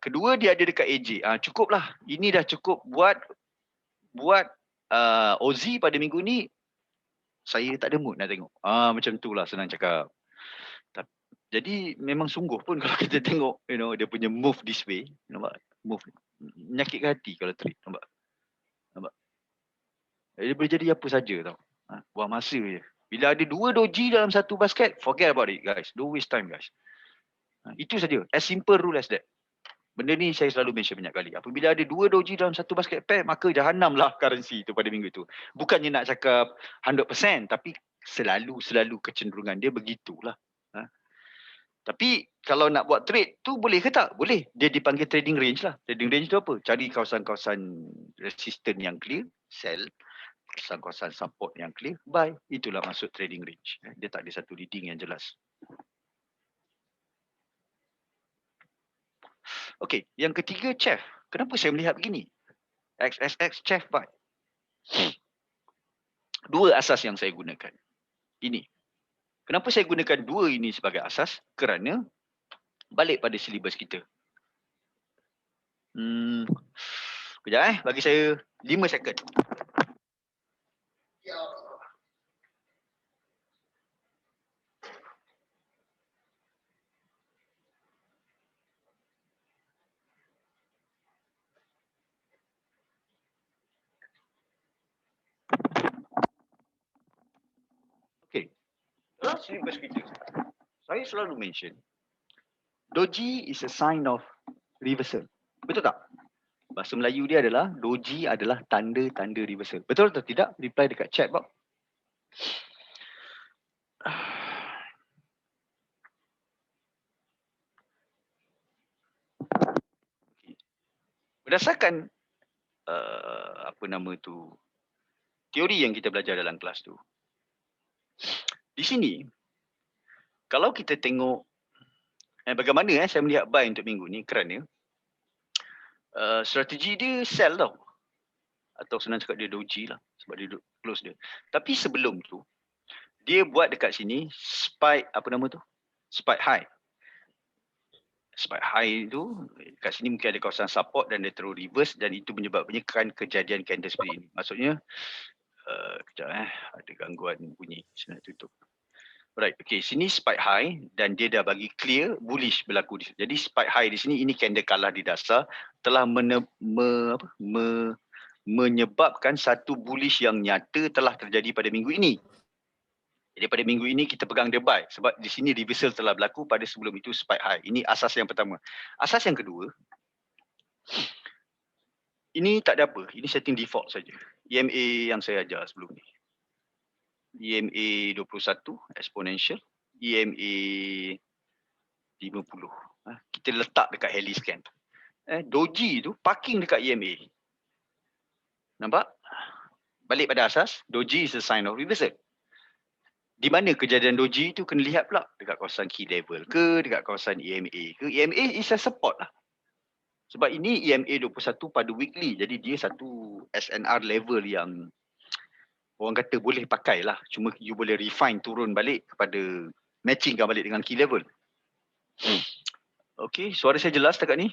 kedua dia ada dekat AJ. Cukuplah. Ini dah cukup buat Aussie pada minggu ni. Saya tak ada mood nak tengok. Macam tu lah senang cakap. Jadi memang sungguh pun kalau kita tengok dia punya move this way, nampak? Move menyakitkan hati kalau trade, nampak? Dia boleh jadi apa saja tau. Buang masa je. Bila ada dua doji dalam satu basket, forget about it guys. Don't waste time guys. Itu saja. As simple rule as that. Benda ni saya selalu mention banyak kali. Apabila ada dua doji dalam satu basket pair, maka jahanam lah currency tu pada minggu tu. Bukannya nak cakap 100%, tapi selalu kecenderungan dia begitulah. Tapi kalau nak buat trade tu boleh ke tak? Boleh. Dia dipanggil trading range lah. Trading range tu apa? Cari kawasan-kawasan resistance yang clear, sell. Kawasan-kawasan support yang clear, buy. Itulah maksud trading range. Dia tak ada satu reading yang jelas. Okey, yang ketiga chef. Kenapa saya melihat begini? XXX chef buy. Dua asas yang saya gunakan. Ini. Kenapa saya gunakan dua ini sebagai asas? Kerana balik pada silibus kita. Kejap bagi saya 5 second. Ya. Okey. Dalam silibus kita, saya selalu mention doji is a sign of reversal. Betul tak? Bahasa Melayu dia adalah doji adalah tanda-tanda reversal. Betul atau tidak? Reply dekat chat box. Berdasarkan apa nama tu, teori yang kita belajar dalam kelas tu. Di sini, kalau kita tengok bagaimana saya melihat buy untuk minggu ni, kerana strategi dia sell tau. Atau senang cakap dia doji lah, sebab dia close dia. Tapi sebelum tu, dia buat dekat sini spike, apa nama tu? Spike high. Spike high tu, kat sini mungkin ada kawasan support dan dia terus reverse dan itu menyebabkan kejadian candle seperti ini. Maksudnya, kejap ada gangguan bunyi, saya nak tutup. Right, okay, sini spike high dan dia dah bagi clear bullish berlaku di sini. Jadi spike high di sini, ini candle kalah di dasar, telah menyebabkan satu bullish yang nyata telah terjadi pada minggu ini. Jadi pada minggu ini kita pegang dia buy sebab di sini reversal telah berlaku pada sebelum itu spike high. Ini asas yang pertama. Asas yang kedua, ini tak ada apa. Ini setting default saja. EMA yang saya ajar sebelum ni. EMA 21 exponential, EMA 50. Kita letak dekat Heli scan. Doji tu parking dekat EMA. Nampak? Balik pada asas, doji is a sign of reversal. Di mana kejadian doji tu kena lihat pula dekat kawasan key level ke, dekat kawasan EMA ke. EMA is a support lah. Sebab ini EMA 21 pada weekly. Jadi dia satu SNR level yang orang kata boleh pakai lah. Cuma you boleh refine turun balik kepada matchingkan balik dengan key level. Okay, suara saya jelas dekat ni?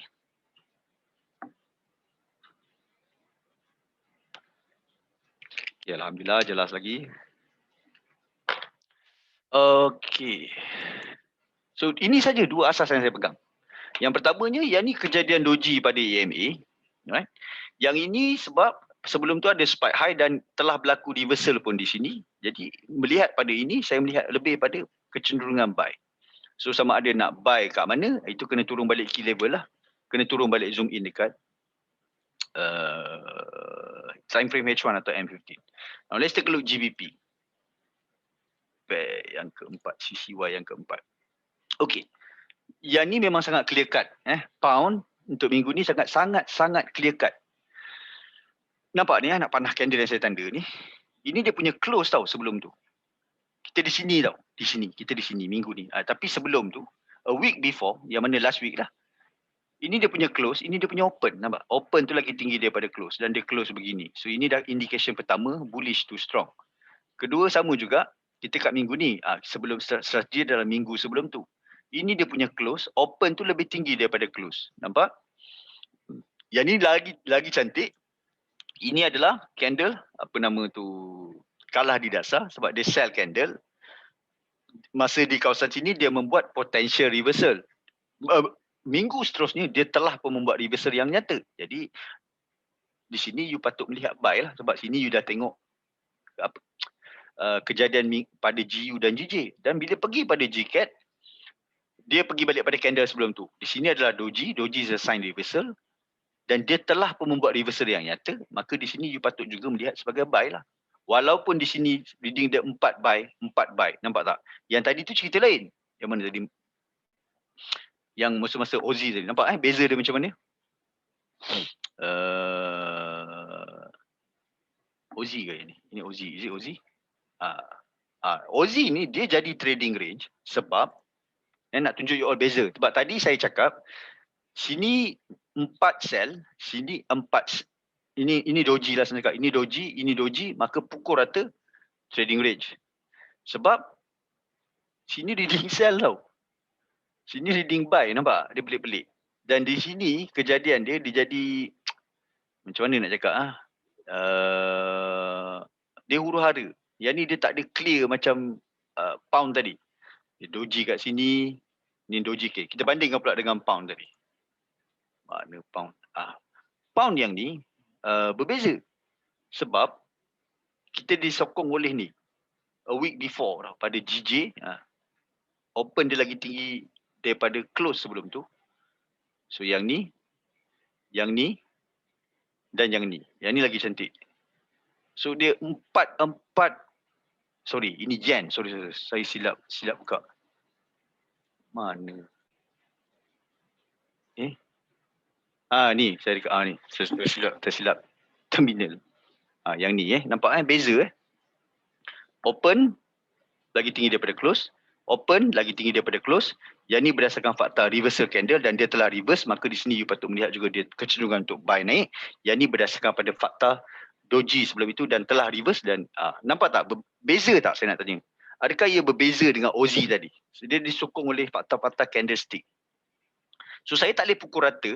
Ya, Alhamdulillah jelas lagi. Okay. So ini saja dua asas yang saya pegang. Yang pertamanya, yang ni kejadian doji pada EMA. Right? Yang ini sebab sebelum tu ada spike high dan telah berlaku reversal pun di sini. Jadi melihat pada ini, saya melihat lebih pada kecenderungan buy. So sama ada nak buy kat mana, itu kena turun balik key level lah. Kena turun balik zoom in dekat time frame H1 atau M15. Now let's take a look GBP. Yang keempat, CCY yang keempat. Okay. Yang ni memang sangat clear cut. Pound untuk minggu ni sangat clear cut. Nampak ni nak panah candle yang saya tanda ni. Ini dia punya close tau sebelum tu. Kita di sini tau. Di sini. Kita di sini minggu ni. Tapi sebelum tu, a week before, yang mana last week lah. Ini dia punya close, ini dia punya open. Nampak? Open tu lagi tinggi daripada close. Dan dia close begini. So ini dah indication pertama, bullish to strong. Kedua sama juga, kita kat minggu ni. Sebelum strategi dalam minggu sebelum tu. Ini dia punya close, open tu lebih tinggi daripada close. Nampak? Yang ni lagi cantik. Ini adalah candle, apa nama tu, kalah di dasar sebab dia sell candle. Masa di kawasan sini dia membuat potential reversal. Minggu seterusnya dia telah pun membuat reversal yang nyata. Jadi di sini you patut melihat buy lah sebab sini you dah tengok kejadian pada GU dan GJ. Dan bila pergi pada GCAT, dia pergi balik pada candle sebelum tu. Di sini adalah doji is a sign reversal. Dan dia telah pun membuat reversal yang nyata, maka di sini you patut juga melihat sebagai buy lah. Walaupun di sini reading dia 4 buy. Nampak tak? Yang tadi tu cerita lain. Yang mana tadi? Yang masa-masa Ozi tadi. Nampak beza dia macam mana? Ozi ke ini? Ini Ozi. Is it Ozi? Ozi ni dia jadi trading range sebab nak tunjuk you all beza. Sebab tadi saya cakap sini 4 sell, sini 4 ini doji lah sebenarnya. Ini doji, maka pukul rata trading range. Sebab sini reading sell tau. Sini reading buy, nampak? Dia pelik-pelik. Dan di sini kejadian dia jadi macam mana nak cakap dia huru-hara. Yang ni dia tak ada clear macam pound tadi. Dia doji kat sini, ni doji ke. Kita bandingkan pula dengan pound tadi. Mana pound? Pound yang ni berbeza. Sebab kita disokong oleh ni. A week before tau, pada GJ. Open dia lagi tinggi daripada close sebelum tu. So yang ni dan yang ni lagi cantik. So dia empat, sorry, ini Yen, sorry, saya silap buka. Mana? Ni saya dekat ni, tersilap terminal. Yang ni nampak beza open lagi tinggi daripada close, open lagi tinggi daripada close. Yang ni berdasarkan fakta reversal candle dan dia telah reverse, maka di sini you patut melihat juga dia kecenderungan untuk buy naik. Yang ni berdasarkan pada fakta doji sebelum itu dan telah reverse. Dan nampak tak beza tak, saya nak tanya? Adakah ia berbeza dengan OZ tadi? So, dia disokong oleh fakta-fakta candlestick. So saya tak boleh pukul rata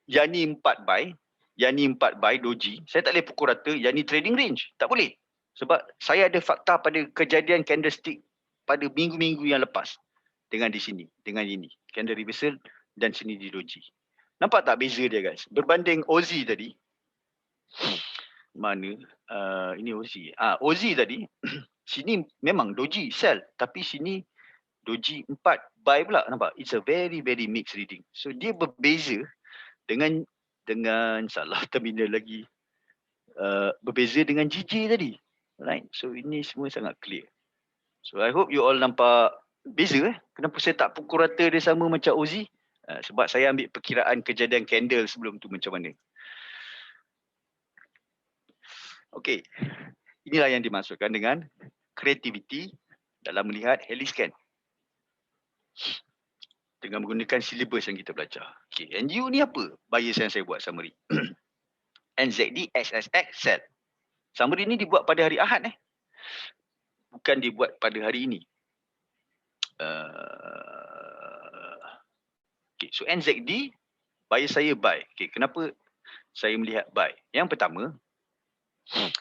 yang ni 4 buy, yang ni 4 buy doji. Saya tak boleh pukul rata yang ni trading range. Tak boleh. Sebab saya ada fakta pada kejadian candlestick pada minggu-minggu yang lepas. Dengan di sini, dengan ini. Candle reversal dan sini di doji. Nampak tak beza dia guys? Berbanding OZ tadi. Mana? Ini OZ. OZ tadi, sini memang doji sell. Tapi sini doji 4 buy pula. Nampak? It's a very very mixed reading. So dia berbeza dengan salah terminal lagi. Berbeza dengan GJ tadi. Right? So ini semua sangat clear. So I hope you all nampak beza kenapa saya tak pukul rata dia sama macam OZ. Sebab saya ambil perkiraan kejadian candle sebelum tu macam mana. Okey. Inilah yang dimaksudkan dengan creativity dalam melihat Helix Scan. Dengan menggunakan syllabus yang kita belajar. Okay, NU ni apa? Bias yang saya buat summary. NZD, XSX, sell. Summary ni dibuat pada hari Ahad bukan dibuat pada hari ini. Okay, so NZD, bias saya buy. Okay, kenapa saya melihat buy? Yang pertama,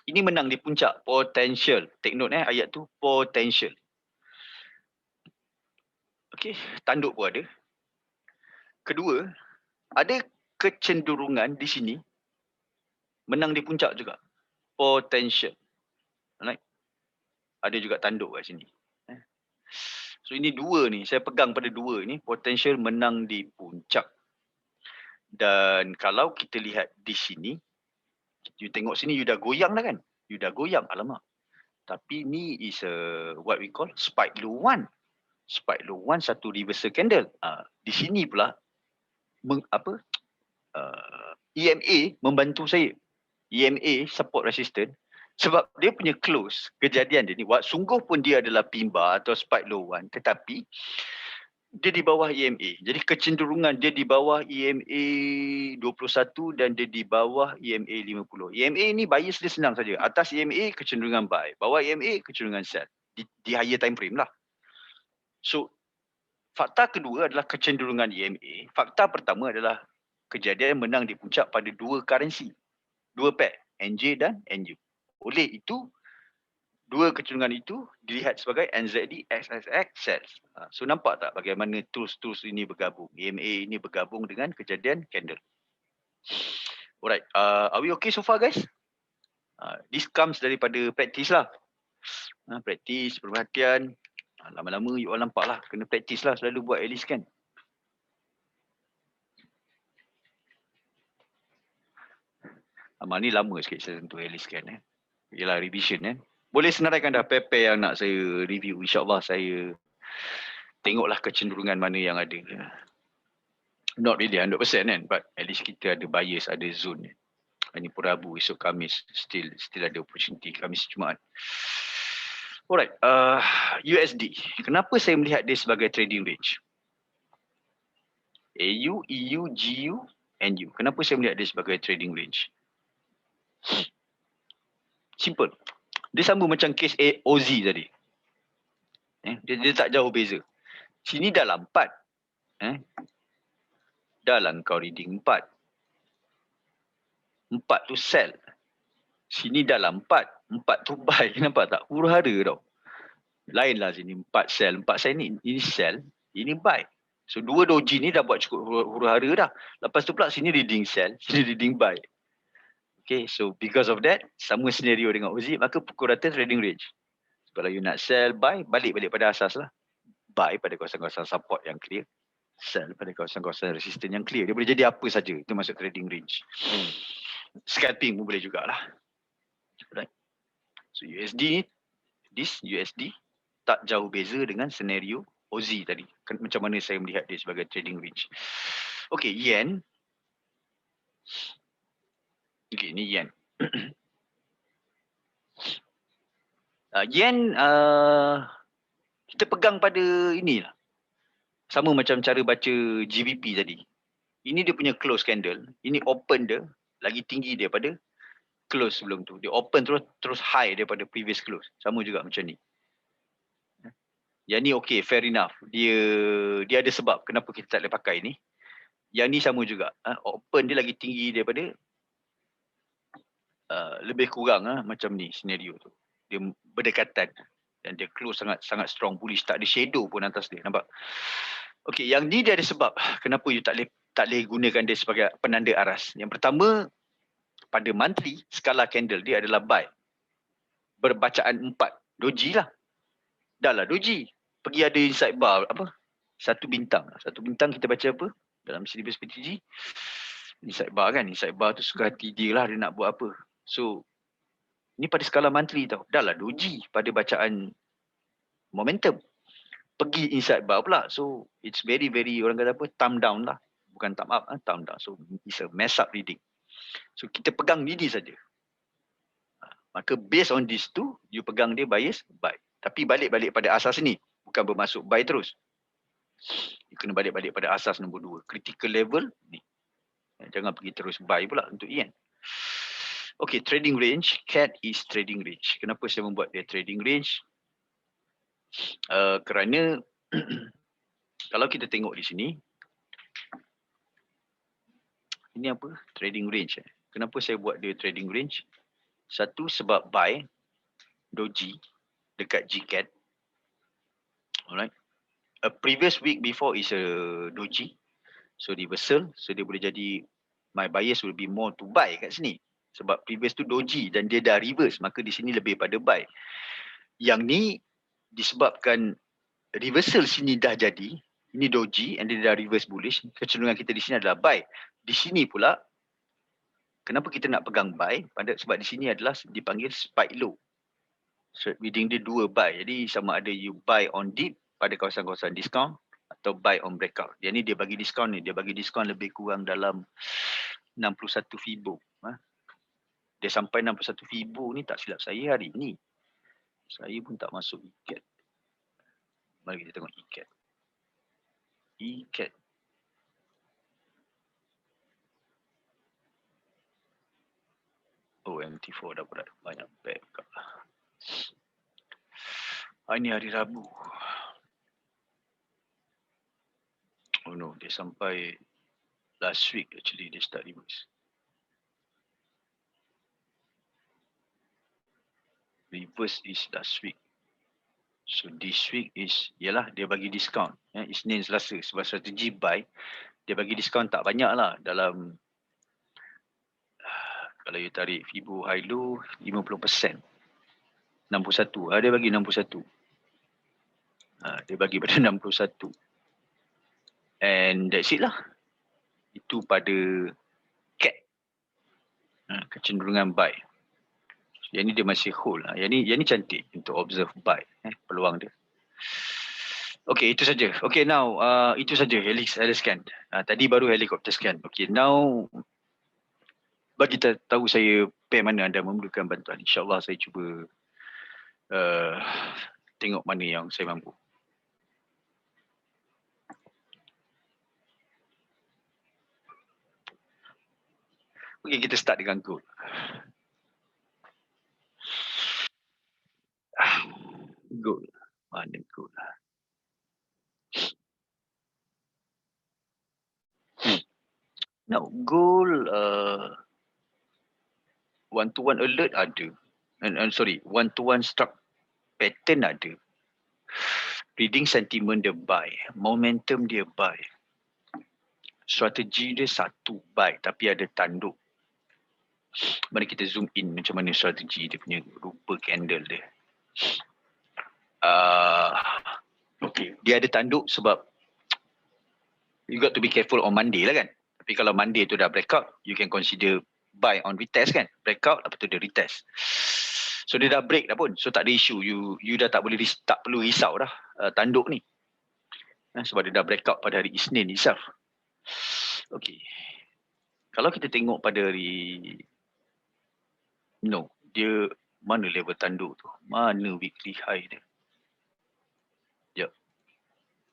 ini menang di puncak potential. Take note ayat tu, potential. Okay, tanduk pun ada. Kedua, ada kecenderungan di sini menang di puncak juga. Potential. Right? Ada juga tanduk kat sini. So ini dua ni, saya pegang pada dua ni, potential menang di puncak. Dan kalau kita lihat di sini, you tengok sini, you dah goyang dah kan? You dah goyang, alamak. Tapi ni is what we call spike low one. Spike low one, satu reversal candle. Di sini pula, EMA membantu saya. EMA support resistance sebab dia punya close kejadian dia ni sungguh pun dia adalah pimba atau spike low one, tetapi dia di bawah EMA. Jadi kecenderungan dia di bawah EMA 21 dan dia di bawah EMA 50. EMA ni bias dia senang saja. Atas EMA kecenderungan buy, bawah EMA kecenderungan sell di higher time frame lah. So fakta kedua adalah kecenderungan EMA. Fakta pertama adalah kejadian menang di puncak pada dua currency. Dua pair, NJ dan NU. Oleh itu, dua kecenderungan itu dilihat sebagai NZD, XSX, sales. So nampak tak bagaimana tools-tools ini bergabung. EMA ini bergabung dengan kejadian candle. Alright, are we okay so far guys? This comes daripada practice lah. Practice, perhatian. Lama-lama you all nampak lah, kena practice lah selalu buat Helix Scan. Amal ni lama sikit saya sentuh Helix Scan Yelah revision Boleh senaraikan dah pair-pair yang nak saya review. InsyaAllah saya tengoklah kecenderungan mana yang ada. Not really 100% but at least kita ada bias, ada zone. Ini pun Rabu, esok Khamis still ada opportunity, Khamis Jumaat. Alright, USD. Kenapa saya melihat dia sebagai trading range? AU, EU, GU, NU. Kenapa saya melihat dia sebagai trading range? Simple. Dia sama macam kes OZ tadi. Dia tak jauh beza. Sini dalam 4. Dalam kau reading 4. 4 tu sell. Sini dalam 4. 4 tu buy. Nampak tak? Huru-hara tau. Lainlah sini 4 sell. 4 sell ni. Ini sell. Ini buy. So dua doji ni dah buat cukup huru-hara dah. Lepas tu pula sini reading sell. Sini reading buy. Okay, so because of that, sama senario dengan OZ, maka pukul rata trading range. Kalau you nak sell, buy, balik pada asas lah. Buy pada kawasan-kawasan support yang clear. sell pada kawasan-kawasan resisten yang clear. Dia boleh jadi apa saja. Itu masuk trading range. Scalping pun boleh jugalah. Right. So USD ni, this USD tak jauh beza dengan senario Aussie tadi. Macam mana saya melihat dia sebagai trading range. Okay, yen. Okay, ni yen. Yen, kita pegang pada inilah. Sama macam cara baca GBP tadi. Ini dia punya close candle. Ini open dia lagi tinggi daripada close sebelum tu. Dia open terus high daripada previous close. Sama juga macam ni. Yang ni okay, fair enough. Dia ada sebab kenapa kita tak boleh pakai ni. Yang ni sama juga. Open dia lagi tinggi daripada lebih kurang macam ni scenario tu. Dia berdekatan. Dan dia close sangat strong bullish. Tak ada shadow pun atas dia. Nampak? Okay, yang ni dia ada sebab. Kenapa you tak boleh gunakan dia sebagai penanda aras. Yang pertama, pada monthly, skala candle dia adalah buy. Berbacaan 4. Doji lah. Dah lah doji. Pergi ada inside bar apa? Satu bintang. Satu bintang kita baca apa? Dalam syllabus PTG. Inside bar kan. Inside bar tu suka hati dia lah dia nak buat apa. So, ni pada skala monthly tau. Dah lah doji pada bacaan momentum. Pergi inside bar pula. So, it's very orang kata apa? Thumb down lah. Bukan thumb up. Thumb down. So, it's a mess up reading. So, kita pegang ni saja. Maka based on this tu, you pegang dia bias, buy. Tapi balik-balik pada asas ni. Bukan bermasuk buy terus. You kena balik-balik pada asas nombor 2. Critical level ni. Jangan pergi terus buy pula untuk yen. Okay, trading range. CAD is trading range. Kenapa saya membuat dia trading range? Kerana kalau kita tengok di sini. Ini apa? Trading range. Kenapa saya buat dia trading range? Satu, sebab buy. Doji. Dekat GCAD. Alright. A previous week before is a doji. So reversal. So dia boleh jadi my bias will be more to buy kat sini. Sebab previous tu doji dan dia dah reverse. Maka di sini lebih pada buy. Yang ni disebabkan reversal sini dah jadi. Ini doji and dia dah reverse bullish. Kecenderungan kita di sini adalah buy. Di sini pula kenapa kita nak pegang buy? Sebab di sini adalah dipanggil spike low. So reading dia 2 buy. Jadi sama ada you buy on dip pada kawasan-kawasan diskaun atau buy on breakout. Yang ni dia bagi diskaun ni. Dia bagi diskaun lebih kurang dalam 61 Fibo. Dia sampai 61 Fibo ni tak silap saya hari ni. Saya pun tak masuk ikat. Mari kita tengok ikat. Ikat. Oh, MT4 dah berat. Banyak back. Ini hari Rabu. Oh no, dia sampai last week actually dia start reverse. Reverse is last week. So this week is, yalah dia bagi diskaun. Isnin Selasa sebab strategi buy. Dia bagi diskaun tak banyak lah dalam, kalau you tarik Fibo high low 50%. 61. Dia bagi 61. Dia bagi pada 61. And that's it lah. Itu pada CAD. Kecenderungan buy. Yang ni dia masih hold. Yang ni cantik untuk observe buy. Peluang dia. Okay, itu saja. Okay, now itu saja helix scan. Tadi baru helikopter scan. Okay, now bagi tahu saya pair mana anda memerlukan bantuan. InsyaAllah saya cuba tengok mana yang saya mampu. Okay, kita start dengan gold. Gold. Mana gold? Now, gold one-to-one alert ada. Sorry, one-to-one struck pattern ada. Reading sentiment dia buy. Momentum dia buy. Strategi dia satu buy tapi ada tanduk. Mari kita zoom in macam mana strategi dia punya rupa candle dia. Okay, dia ada tanduk sebab You got to be careful on Monday lah kan. Tapi kalau Monday tu dah breakout, you can consider buy on retest kan. Breakout, lepas tu dia retest. So dia dah break dah pun. So tak ada isu. You dah tak boleh, tak perlu risau dah tanduk ni. Sebab dia dah breakout pada hari Isnin itself. Okay. Kalau kita tengok pada hari, dia mana level tanduk tu? Mana weekly high dia? Sekejap.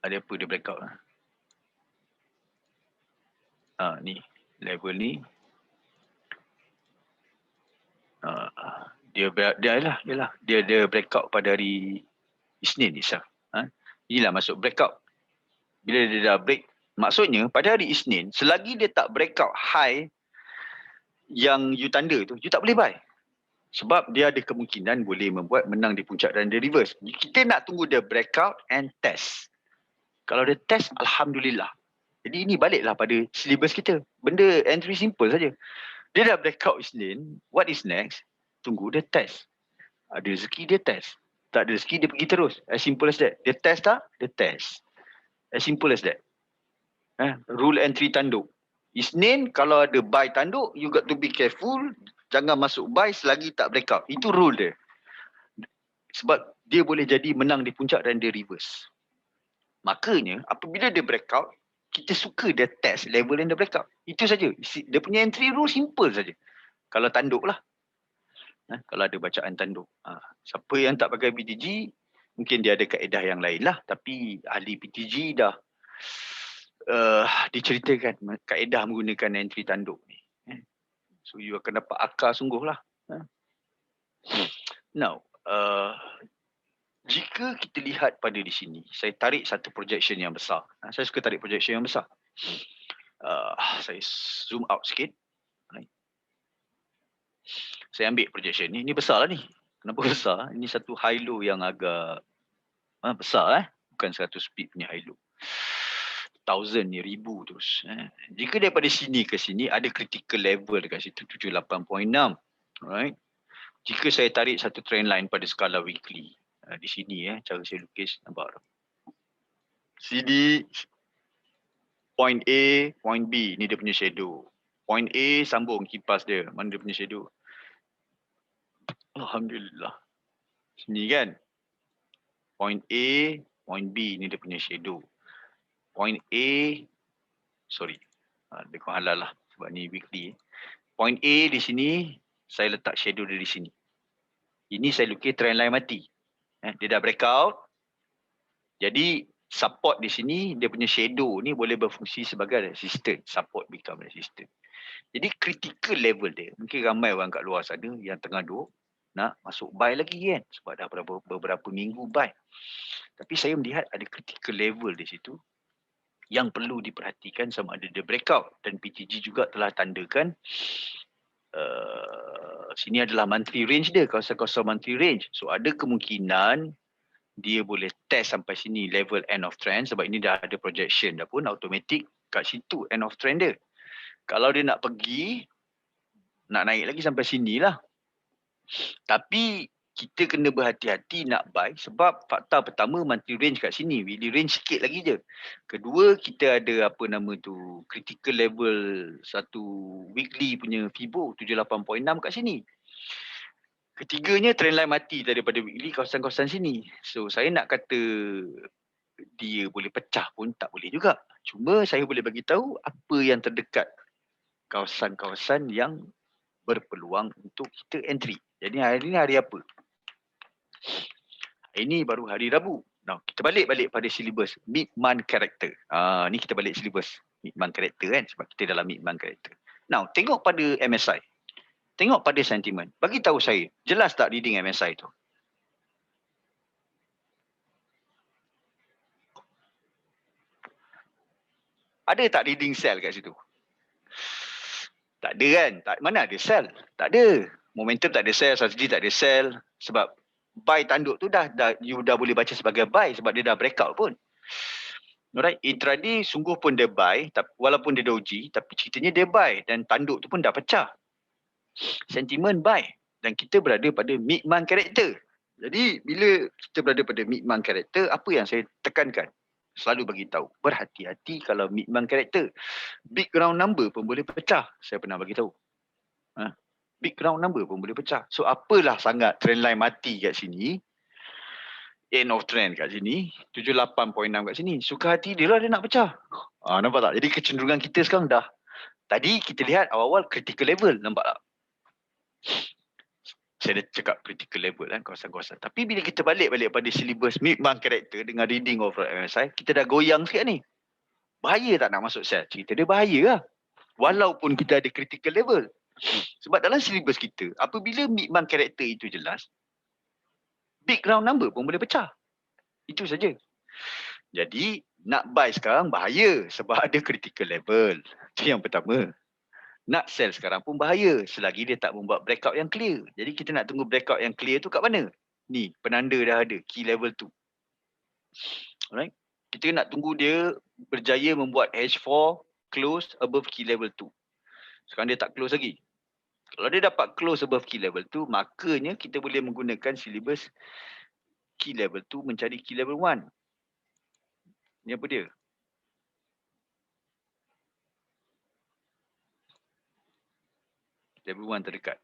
Ada apa dia breakout lah? Ni. Level ni. Dia breakout pada hari Isnin ni sah. Inilah masuk breakout. Bila dia dah break, maksudnya pada hari Isnin, selagi dia tak breakout high yang you tanda tu, you tak boleh buy. Sebab dia ada kemungkinan boleh membuat menang di puncak dan di reverse. Kita nak tunggu dia breakout and test. Kalau dia test, Alhamdulillah. Jadi ini baliklah pada syllabus kita. Benda entry simple saja. Dia dah breakout Isnin, what is next? Tunggu dia test. Ada rezeki dia test. Tak ada rezeki dia pergi terus. As simple as that. Dia test tak? Dia test. As simple as that. Rule entry tanduk. Isnin kalau ada buy tanduk, you got to be careful. Jangan masuk buy selagi tak breakout. Itu rule dia. Sebab dia boleh jadi menang di puncak dan dia reverse. Makanya apabila dia breakout, kita suka dia test level yang dia breakout. Itu saja. Dia punya entry rule simple saja. Kalau tanduk lah. Kalau ada bacaan tanduk. Siapa yang tak pakai PTG, mungkin dia ada kaedah yang lain lah. Tapi ahli PTG dah diceritakan kaedah menggunakan entry tanduk ni. So you akan dapat akal sungguh lah. Now, jika kita lihat pada di sini, saya tarik satu projection yang besar. Saya suka tarik projection yang besar. Saya zoom out sikit. Saya ambil projection ni. Ini besar lah ni. Kenapa besar? Ini satu high low yang agak besar. Bukan 100 pip punya high low. 1000 ni, 1000 terus. Jika daripada sini ke sini, ada critical level dekat situ 78.6. Alright. Jika saya tarik satu trend line pada skala weekly. Di sini cara saya lukis nampak. Sini point A, point B. Ni dia punya shadow. Point A sambung kipas dia. Mana dia punya shadow? Alhamdulillah. Sini kan. Point A, point B. Ni dia punya shadow. Point A. Sorry. Dia kau halal lah. Sebab ni weekly. Point A di sini. Saya letak shadow dia di sini. Ini saya lukis trend line mati. Dia dah breakout. Jadi support di sini. Dia punya shadow ni boleh berfungsi sebagai resistance. Support become resistance. Jadi critical level dia. Mungkin ramai orang kat luar sana yang tengah duduk. Nak masuk buy lagi kan. Sebab dah beberapa minggu buy. Tapi saya melihat ada critical level di situ. Yang perlu diperhatikan sama ada dia breakout. Dan PTG juga telah tandakan. Sini adalah monthly range dia. Kawasan-kawasan monthly range. So ada kemungkinan. Dia boleh test sampai sini level end of trend. Sebab ini dah ada projection dah pun. Automatic kat situ end of trend dia. Kalau dia nak pergi. Nak naik lagi sampai sini lah. Tapi kita kena berhati-hati nak buy sebab fakta pertama monthly range kat sini, weekly range sikit lagi je. Kedua kita ada critical level satu weekly punya Fibo 78.6 kat sini. Ketiganya trend line mati daripada weekly kawasan-kawasan sini. So saya nak kata dia boleh pecah pun tak boleh juga. Cuma saya boleh bagi tahu apa yang terdekat kawasan-kawasan yang berpeluang untuk kita entry. Jadi hari ni hari apa? Ini baru hari Rabu. Now, kita balik pada syllabus mid-month character. Ni kita balik syllabus mid-month character kan sebab kita dalam mid-month character. Now, tengok pada MSI. Tengok pada sentiment. Bagi tahu saya, jelas tak reading MSI tu? Ada tak reading sell kat situ? Tak ada kan? Mana ada sell? Tak ada. Momentum tak ada sell, strategi tak ada sell. Sebab buy tanduk tu you dah boleh baca sebagai buy sebab dia dah breakout pun. Alright, intraday sungguh pun dia buy walaupun dia doji tapi ceritanya dia buy dan tanduk tu pun dah pecah. Sentiment buy dan kita berada pada mid-month character. Jadi bila kita berada pada mid-month character, apa yang saya tekankan? selalu bagi tahu, berhati-hati kalau Midman karakter. Big round number pun boleh pecah. Saya pernah bagi tahu. Big round number pun boleh pecah. So apalah sangat trend line mati kat sini. End of trend kat sini. 78.6 kat sini. Suka hati dia lah dia nak pecah. Nampak tak? Jadi kecenderungan kita sekarang dah. Tadi kita lihat awal-awal critical level. Nampak tak? Saya dah cakap critical level kan kawasan-kawasan. Tapi bila kita balik pada syllabus Midman character dengan reading of MSI, kita dah goyang sikit ni. Bahaya tak nak masuk sel? Cerita dia bahaya lah. Walaupun kita ada critical level. Sebab dalam syllabus kita, apabila Midman character itu jelas, big round number pun boleh pecah. Itu saja. Jadi, nak buy sekarang bahaya sebab ada critical level. Itu yang pertama. Nak sell sekarang pun bahaya selagi dia tak membuat breakout yang clear. Jadi kita nak tunggu breakout yang clear tu kat mana? Ni, penanda dah ada, key level tu. Alright. Kita nak tunggu dia berjaya membuat H4 close above key level tu. Sekarang dia tak close lagi. Kalau dia dapat close above key level tu, makanya kita boleh menggunakan syllabus key level tu mencari key level 1. Ni apa dia? Level 1 terdekat.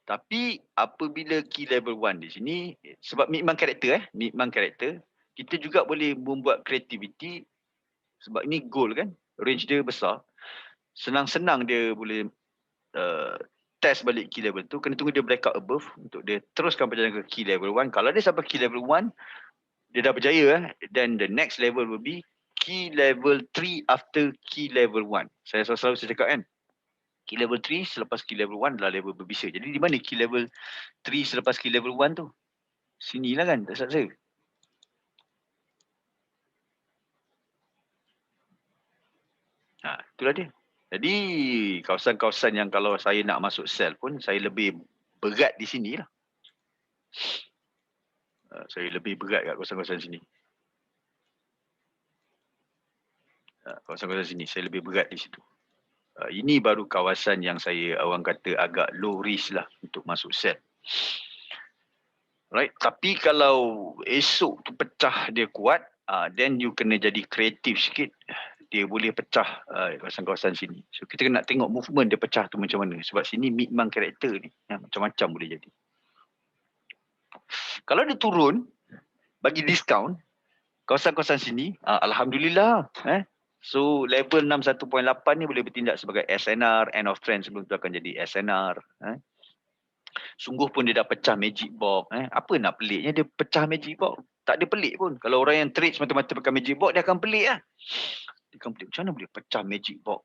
Tapi apabila key level 1 di sini, sebab Midman character Midman character, kita juga boleh membuat creativity sebab ini goal kan, range dia besar. Senang-senang dia boleh test balik key level tu, kena tunggu dia breakout above untuk dia teruskan perjalanan ke key level 1. Kalau dia sampai key level 1, dia dah berjaya then the next level will be key level 3 after key level 1. Saya selalu cakap kan, key level 3 selepas key level 1 adalah level berbisa. Jadi di mana key level 3 selepas key level 1 tu? Sinilah kan, tak salah saya. Itulah dia. Jadi kawasan-kawasan yang kalau saya nak masuk sell pun, saya lebih berat di sini lah. Saya lebih berat kat kawasan-kawasan sini. Kawasan-kawasan sini, saya lebih berat di situ. Ini baru kawasan yang saya orang kata agak low risk lah untuk masuk sell. Right, tapi kalau esok tu pecah dia kuat, then you kena jadi kreatif sikit. Dia boleh pecah kawasan-kawasan sini. So kita kena tengok movement dia pecah tu macam mana. Sebab sini Midman character ni macam-macam boleh jadi. Kalau dia turun, bagi diskaun, kawasan-kawasan sini, Alhamdulillah. So level 61.8 ni boleh bertindak sebagai SNR, end of trend sebelum tu akan jadi SNR. Sungguh pun dia dah pecah magic box. Apa nak peliknya dia pecah magic box? Tak ada pelik pun. Kalau orang yang trade semata-mata pakai magic box, dia akan pelik lah. Dia akan pelik. Macam mana boleh pecah magic box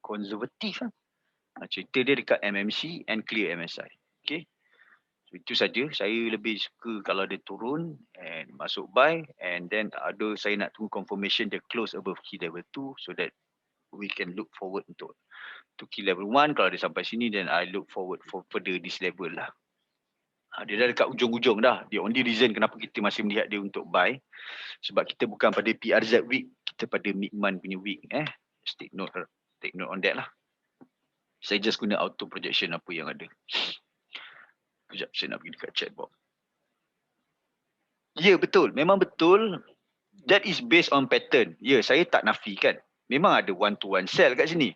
konservatif lah. Cerita dia dekat MMC and clear MSI. Okay. So, itu saja. Saya lebih suka kalau dia turun and masuk buy and then ada saya nak tunggu confirmation dia close above key level 2 so that we can look forward untuk to key level 1. Kalau dia sampai sini then I look forward for further this level lah. Dia dah dekat ujung-ujung dah. The only reason kenapa kita masih melihat dia untuk buy sebab kita bukan pada PRZ week, kita pada Midman punya week. Just take note on that lah. Saya just guna auto projection apa yang ada. Sekejap saya nak pergi dekat chat box. Ya betul, memang betul. That is based on pattern. Ya, saya tak nafikan. Memang ada one to one sell kat sini.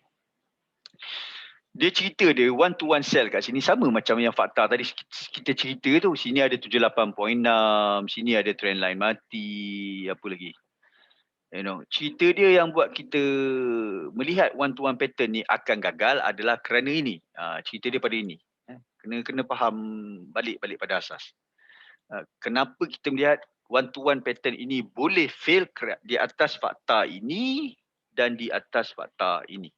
Dia cerita dia one to one sell kat sini sama macam yang fakta tadi kita cerita tu. Sini ada 78.6, sini ada trend line mati, apa lagi. Cerita dia yang buat kita melihat one to one pattern ni akan gagal adalah kerana ini. Cerita dia pada ini. Kena faham balik pada asas. Kenapa kita melihat one to one pattern ini boleh fail di atas fakta ini dan di atas fakta ini.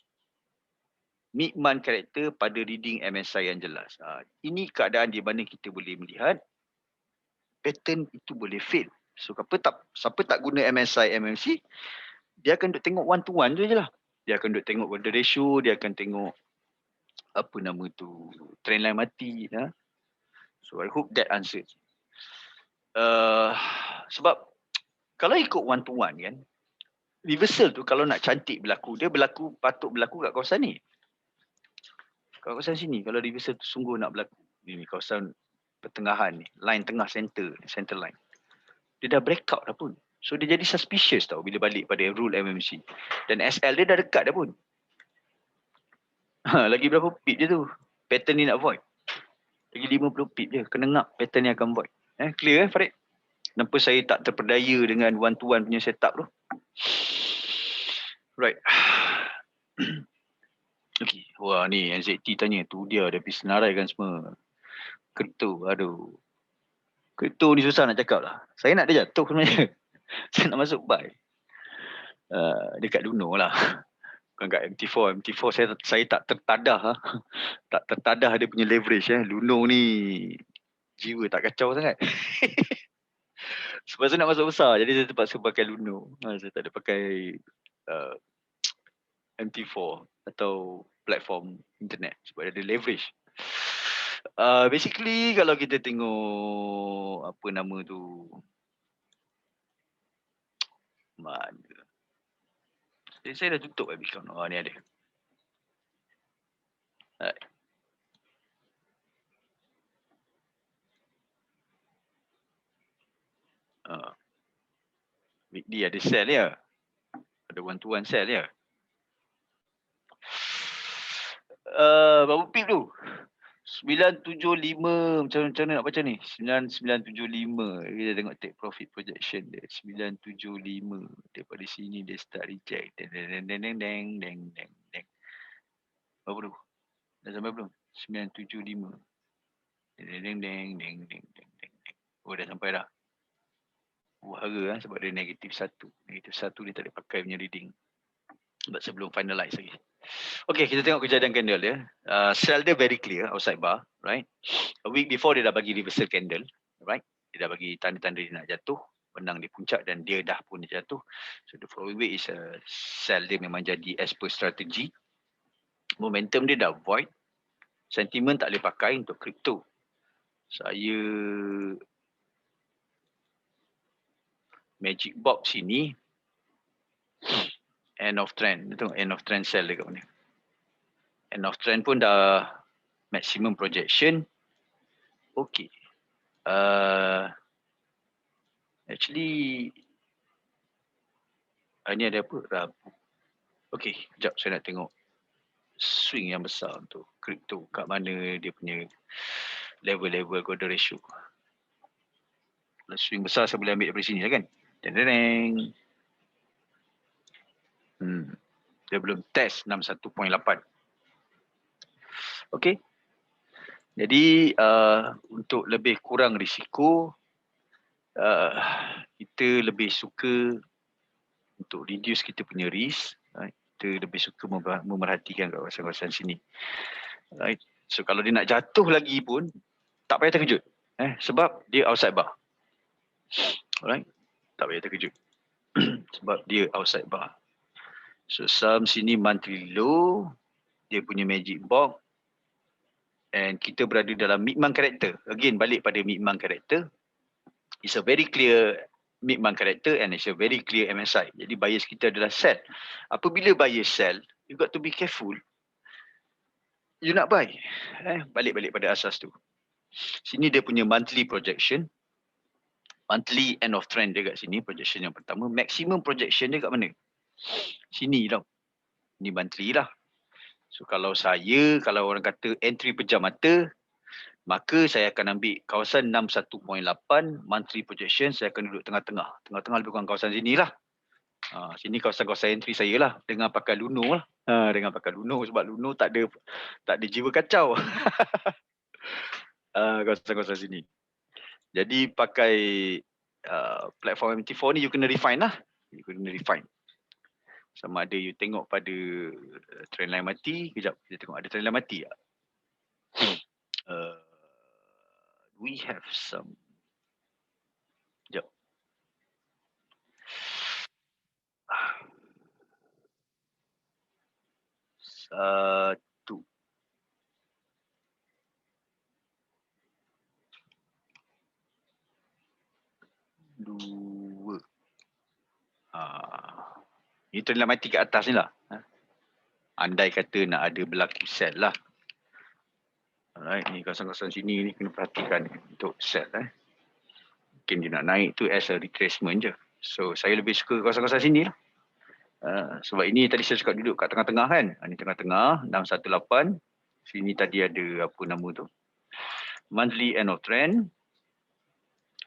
Midman character pada reading MSI yang jelas. Ini keadaan di mana kita boleh melihat pattern itu boleh fail. So siapa tak guna MSI, MMC, dia akan duk tengok one to one tu je lah. Dia akan duk tengok order ratio, dia akan tengok apa nama tu, trend line mati. So I hope that answers. Sebab kalau ikut one to one kan, reversal tu kalau nak cantik berlaku, dia patut berlaku kat kawasan ni. Kat kawasan sini kalau reversal tu sungguh nak berlaku. Ini kawasan pertengahan ni, line tengah center line. Dia dah breakout dah pun. So dia jadi suspicious tau bila balik pada rule MMC. Dan SL dia dah dekat dah pun. Lagi berapa pip je tu? Pattern ni nak void. Lagi 50 pip je. Kena ngap pattern ni akan void. Clear Farid? Kenapa saya tak terperdaya dengan one-to-one punya setup tu? Right. Okay. Wah ni NZT tanya tu dia pergi senaraikan semua. Kripto. Aduh. Kripto ni susah nak cakap lah. Saya nak dia jatuh sebenarnya. Saya nak masuk buy. Dekat Luno lah. Bukan kat MT4. MT4 saya tak tertadah. Tak tertadah dia punya leverage. Luno ni jiwa tak kacau sangat. Sebab saya nak masuk besar. Jadi saya terpaksa pakai Luno. Saya tak ada pakai MT4 atau platform internet. Sebab dia ada leverage. Basically kalau kita tengok apa nama tu. Mana? Saya dah tutup account. Ni ada. Right. Big D ada sell ya. Ada one-to-one sell ya. Berapa pip tu? 975 macam mana nak baca ni? 9975. Kita tengok take profit projection dia. 975. Daripada sini dia start reject. Deng deng deng deng deng deng deng. Berapa tu? Dah sampai belum? 975. Deng deng deng deng deng deng deng. Oh dah sampai dah. Harga sebab dia negatif 1. Negatif 1 dia tak ada pakai punya reading. Sebab sebelum finalize lagi. Okay, kita tengok kejadian candle dia. Sell dia very clear outside bar, right? A week before dia dah bagi reversal candle, right? Dia dah bagi tanda-tanda dia nak jatuh, menang di puncak dan dia dah pun jatuh. So the following week is sell dia memang jadi as per strategy. Momentum dia dah void. Sentiment tak boleh pakai untuk crypto. Saya magic box ini end of trend. Dia tengok end of trend sell dekat mana. End of trend pun dah maximum projection. Okay. Actually ni ada apa? Rabu. Okay, sekejap saya nak tengok swing yang besar untuk crypto. Kat mana dia punya level-level golden ratio. Kalau swing besar saya boleh ambil dari sini lah kan. Deng. Dia belum test 61.8. Okay. Jadi untuk lebih kurang risiko, kita lebih suka untuk reduce kita punya risk. Right? Kita lebih suka memerhatikan kawasan-kawasan sini. Right? So kalau dia nak jatuh lagi pun, tak payah terkejut. Sebab dia outside bar. Alright? Tak payah terkejut. Sebab dia outside bar. So saham sini monthly low, dia punya magic box, and kita berada dalam mid-month character. Again, balik pada mid-month character. It's a very clear mid-month character and it's a very clear MSI. Jadi bias kita adalah sell. Apabila bias sell, you got to be careful. You nak buy. Balik-balik pada asas tu. Sini dia punya monthly projection. Monthly end of trend dia kat sini, projection yang pertama. Maximum projection dia kat mana? Sini tau. Ni monthly lah. So kalau orang kata entry pejam mata, maka saya akan ambil kawasan 61.8 monthly projection. Saya akan duduk tengah-tengah. Tengah-tengah lebih kurang kawasan sini lah. Sini kawasan-kawasan entry saya lah. Dengan pakai Luno lah. Dengan pakai Luno sebab Luno tak ada jiwa kacau. Kawasan-kawasan sini. Jadi pakai platform MT4 ni you kena refine lah. You kena refine. Sama ada you tengok pada trendline mati. Kejap, kita tengok ada trendline mati tak? We have some. Kejap. Satu. Dua. Ini trendline mati kat atas ni lah. Andai kata nak ada berlaku sell lah. Alright, ni kawasan-kawasan sini ni kena perhatikan untuk sell. Mungkin dia nak naik tu as a retracement je. So saya lebih suka kawasan-kawasan sini lah. Sebab ini tadi saya cakap duduk kat tengah-tengah kan. Ini tengah-tengah 618. Sini tadi ada apa nama tu. Monthly end of trend.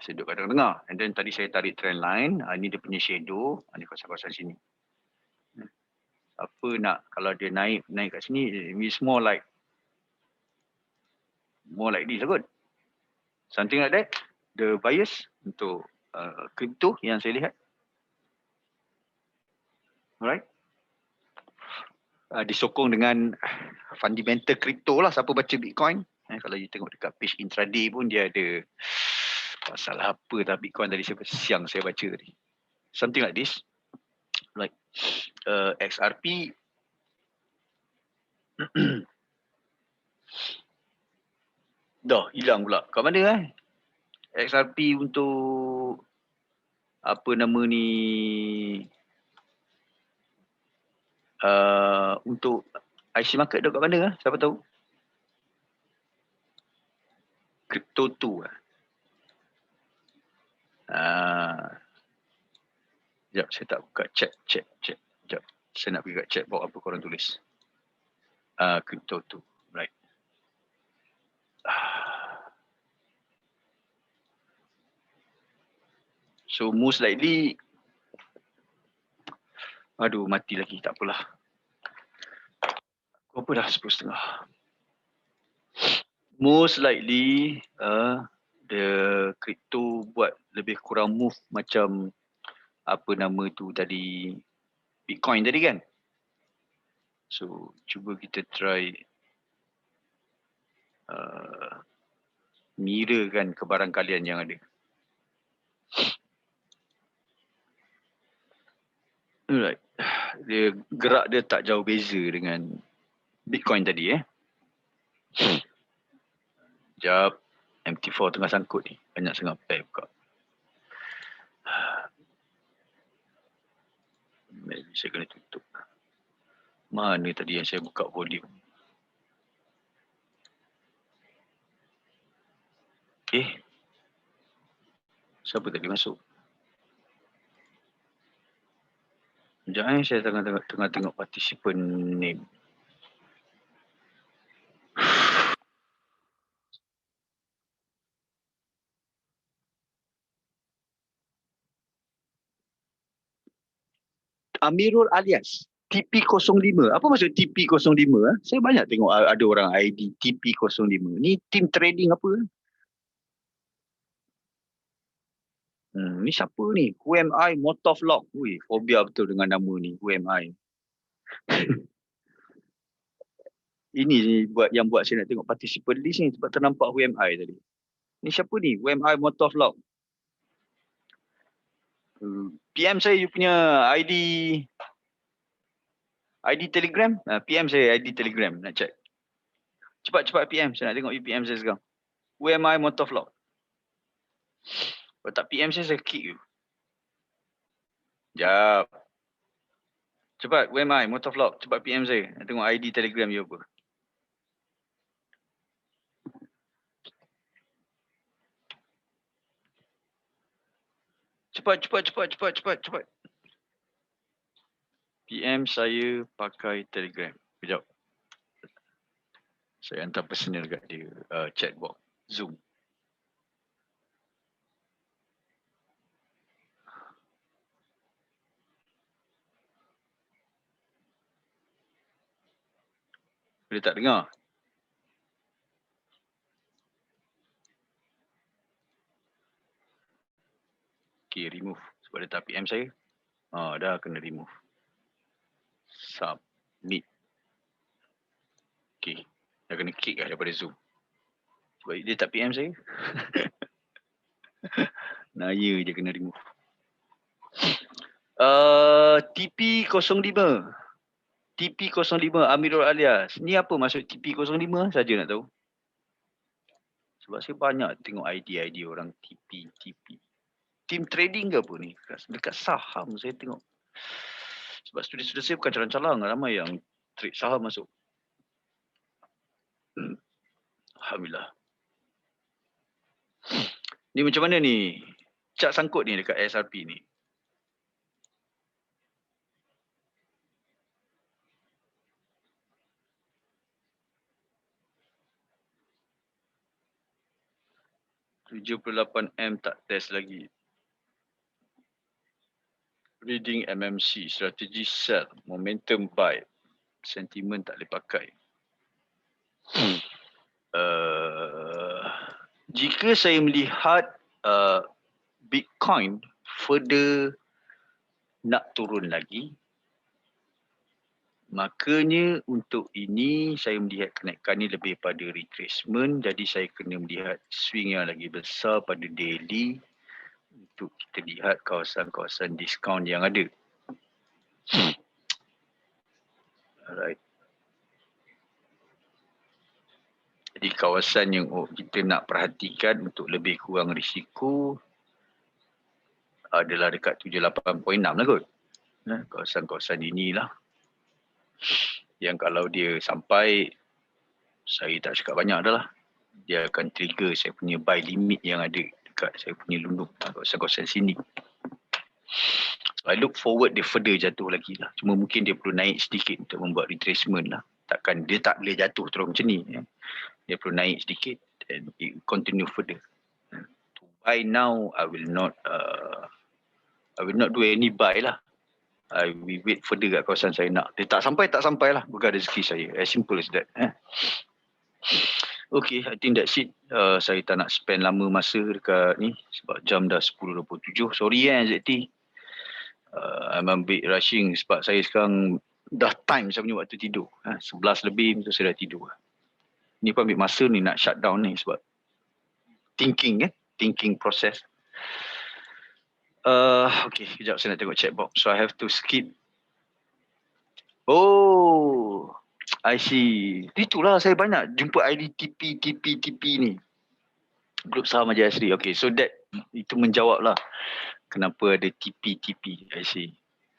Saya duduk kat tengah-tengah. And then tadi saya tarik trend line. Ini dia punya shadow. Ini kawasan-kawasan sini. Apa nak kalau dia naik kat sini, it's more like this lah kot. Something like that. The bias untuk crypto yang saya lihat. Alright. Disokong dengan fundamental crypto lah. Siapa baca Bitcoin. Kalau you tengok dekat page intraday pun dia ada pasal apa tak Bitcoin tadi siang saya baca tadi. Something like this. Like XRP. Dah hilang pula. Kat mana XRP untuk apa nama ni untuk IC market dah kat mana siapa tahu? Crypto tu sekejap saya tak buka chat. Sekejap. Saya nak pergi kat chat box apa korang tulis. Crypto tu. Right. So most likely mati lagi, tak apalah. Apa dah 10.30. Most likely the crypto buat lebih kurang move macam apa nama tu tadi Bitcoin tadi kan. So cuba kita try mirrorkan kebarangkalian yang ada. Alright. Dia gerak dia tak jauh beza dengan Bitcoin tadi Sekejap. MT4 tengah sangkut ni. Banyak sangat pair buka. Saya kena tutup. Mana tadi yang saya buka volume? Siapa tadi masuk? Sekejap saya tengah tengok participant name. Amirul alias TP05. Apa maksud TP05? Saya banyak tengok ada orang ID TP05. Ni team trading apa? Ni siapa ni? Who am I? Motovlog. Ui, fobia betul dengan nama ni. Who am I? Ini yang buat saya nak tengok participant list ni sebab ternampak Who am I tadi. Ni siapa ni? Who am I? Motovlog. PM saya you punya ID Telegram. PM saya ID Telegram nak check. Cepat PM. Saya nak tengok you PM saya sekarang. Who am I? Motovlog. Kalau tak PM saya kick you. Sekejap. Cepat, where am I? Motovlog. Cepat PM saya. Nak tengok ID Telegram you apa. Cepat. PM saya pakai Telegram. Sekejap. Saya hantar personal kat dia. Chat box. Zoom. Boleh tak dengar? Okay, remove. Sebab dia tak PM saya. Dah kena remove. Submit. Okay. Dah kena kick lah daripada Zoom. Sebab dia tak PM saya. Naya je kena remove. TP05. TP05 Amirul alias. Ni apa maksud TP05 saja nak tahu. Sebab saya banyak tengok ID orang TP. Team trading ke apa ni? Dekat saham saya tengok. Sebab student-student saya bukan calang-calang. Ramai yang trade saham masuk. Alhamdulillah. Ni macam mana ni? Cat sangkut ni dekat SRP ni. 78M tak test lagi. Reading MMC, strategi sell, momentum buy, sentiment tak boleh pakai. Jika saya melihat Bitcoin further nak turun lagi, makanya untuk ini saya melihat kenaikan ni lebih pada retracement, jadi saya kena melihat swing yang lagi besar pada daily untuk kita lihat kawasan-kawasan diskaun yang ada. Alright. Jadi kawasan yang kita nak perhatikan untuk lebih kurang risiko adalah dekat 78.6 lah kot. Kawasan-kawasan inilah yang kalau dia sampai, saya tak cakap banyak dah lah. Dia akan trigger saya punya buy limit yang ada dekat saya punya lunduk kawasan-kawasan sini. So I look forward dia further jatuh lagi lah. Cuma mungkin dia perlu naik sedikit untuk membuat retracement lah. Takkan dia tak boleh jatuh terus macam ni. Dia perlu naik sedikit and it continue further. To buy now, I will not do any buy lah. I will wait further kat kawasan saya nak. Dia tak sampai lah. Bukan rezeki saya. As simple as that. Okay, I think that's it. Saya tak nak spend lama masa dekat ni. Sebab jam dah 10.27. Sorry ZT. I'm a bit rushing sebab saya sekarang dah time saya punya waktu tidur. 11 lebih betul saya dah tidur. Ni pun ambil masa ni nak shut down ni sebab thinking process. Okay, kejap saya nak tengok chat box. So I have to skip. Oh, I see. Itulah saya banyak jumpa ID TP ni. Grup saham Haji Asri. Okay, so itu menjawab lah kenapa ada TP. I see.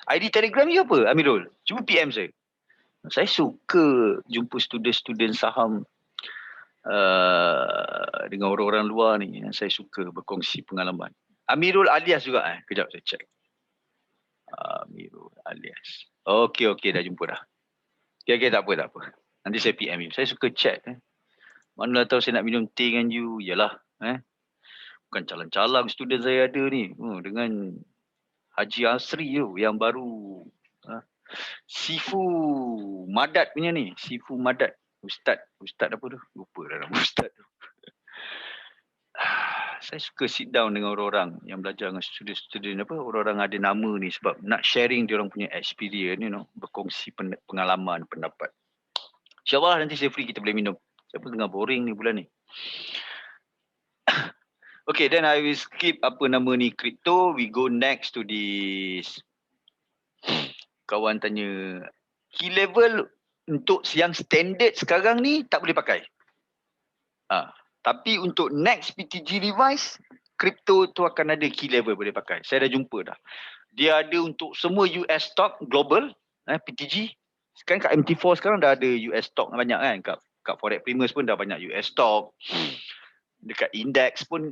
ID Telegram you apa, Amirul? Cuba PM saya. Saya suka jumpa student-student saham dengan orang-orang luar ni. Saya suka berkongsi pengalaman. Amirul alias juga kejap saya check. Amirul alias. Okey, dah jumpa dah. Okay, tak apa. Nanti saya PM you. Saya suka chat. Manalah tahu saya nak minum teh dengan you. Yalah. Bukan calang-calang student saya ada ni. Dengan Haji Asri tu yang baru. Sifu Madat punya ni. Sifu Madat. Ustaz apa tu? Lupa dah nama Ustaz tu. Saya suka sit down dengan orang-orang yang belajar dengan student-student orang-orang ada nama ni sebab nak sharing dia orang punya experience, berkongsi pengalaman, pendapat. InsyaAllah nanti saya free kita boleh minum. Saya pun tengah boring ni bulan ni. Okay, then I will skip crypto. We go next to this. Kawan tanya, key level untuk yang standard sekarang ni tak boleh pakai. Tapi untuk next PTG revise, crypto tu akan ada key level boleh pakai. Saya dah jumpa dah. Dia ada untuk semua US stock global, PTG. Sekarang kat MT4 sekarang dah ada US stock banyak kan. Kat Forex Primers pun dah banyak US stock. Dekat index pun,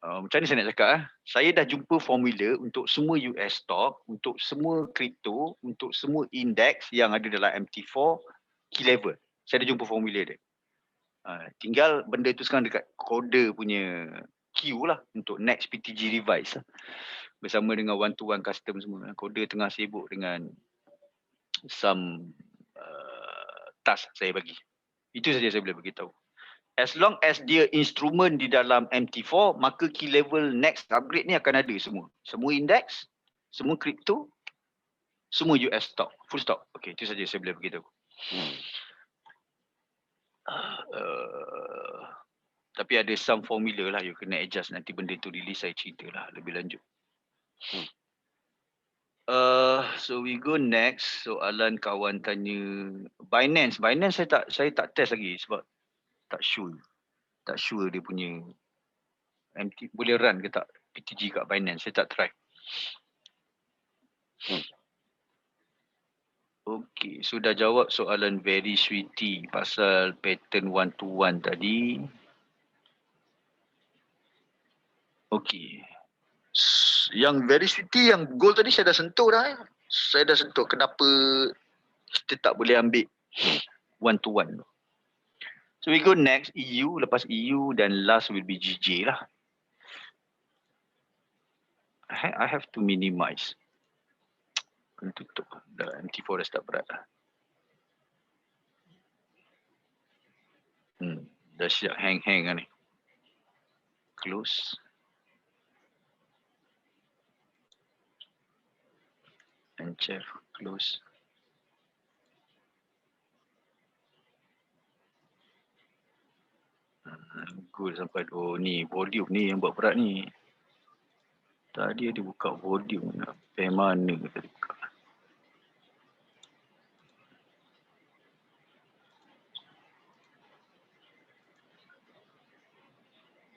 macam ni saya nak cakap. Saya dah jumpa formula untuk semua US stock, untuk semua crypto, untuk semua index yang ada dalam MT4 key level. Saya dah jumpa formula dia. Tinggal benda tu sekarang dekat kode punya queue lah untuk next PTG revise lah. Bersama dengan one-to-one custom semua. Kode tengah sibuk dengan some task saya bagi. Itu saja saya boleh beritahu. As long as dia instrumen di dalam MT4, maka key level next upgrade ni akan ada semua. Semua index, semua crypto, semua US stock, full stock. Okay, itu saja saya boleh beritahu. Tapi ada some formula lah you kena adjust, nanti benda tu release saya cerita lah lebih lanjut. So we go next. Soalan kawan tanya Binance saya tak test lagi sebab tak sure dia punya MT boleh run ke tak PTG kat Binance. Saya tak try. Okay, sudah jawab soalan very sweetie pasal pattern one-to-one tadi. Okay. Yang very sweetie, yang goal tadi saya dah sentuh dah. Saya dah sentuh kenapa kita tak boleh ambil one-to-one. So we go next, EU, lepas EU dan last will be GJ lah. I have to minimize. Kena tutup. Dah MT4 dah start berat lah. Dah siap hang-hang lah ni. Close. And chef, close. Good sampai ni volume ni yang buat berat ni. Tadi dia buka volume nak sampai mana kita buka.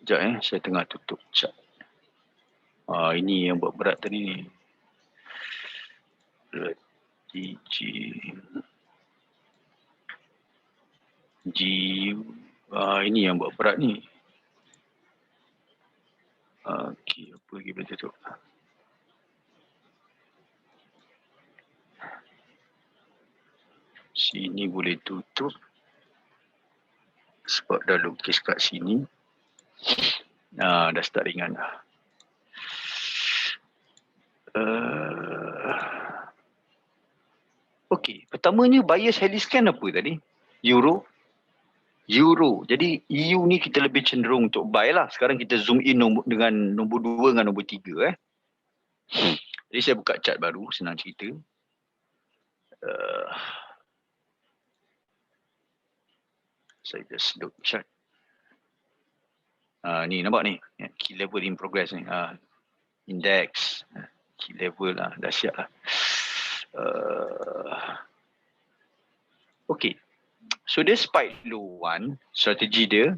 Sekejap saya tengah tutup chat. Ini yang buat berat tadi ni. GG. Ini yang buat berat ni. Okey, apa lagi boleh tutup? Sini boleh tutup. Sebab dah lukis kat sini. Dah start ringan dah. Okey, pertamanya bias Heli-Scan apa tadi? Euro. Jadi EU ni kita lebih cenderung untuk buy lah. Sekarang kita zoom in dengan nombor 2 dengan nombor 3 Jadi saya buka chart baru, senang cerita. Saya just load chart. Ni nampak ni, key level in progress ni. Index, key level lah, dah siap lah. Okay, so dia spike low one, strategi dia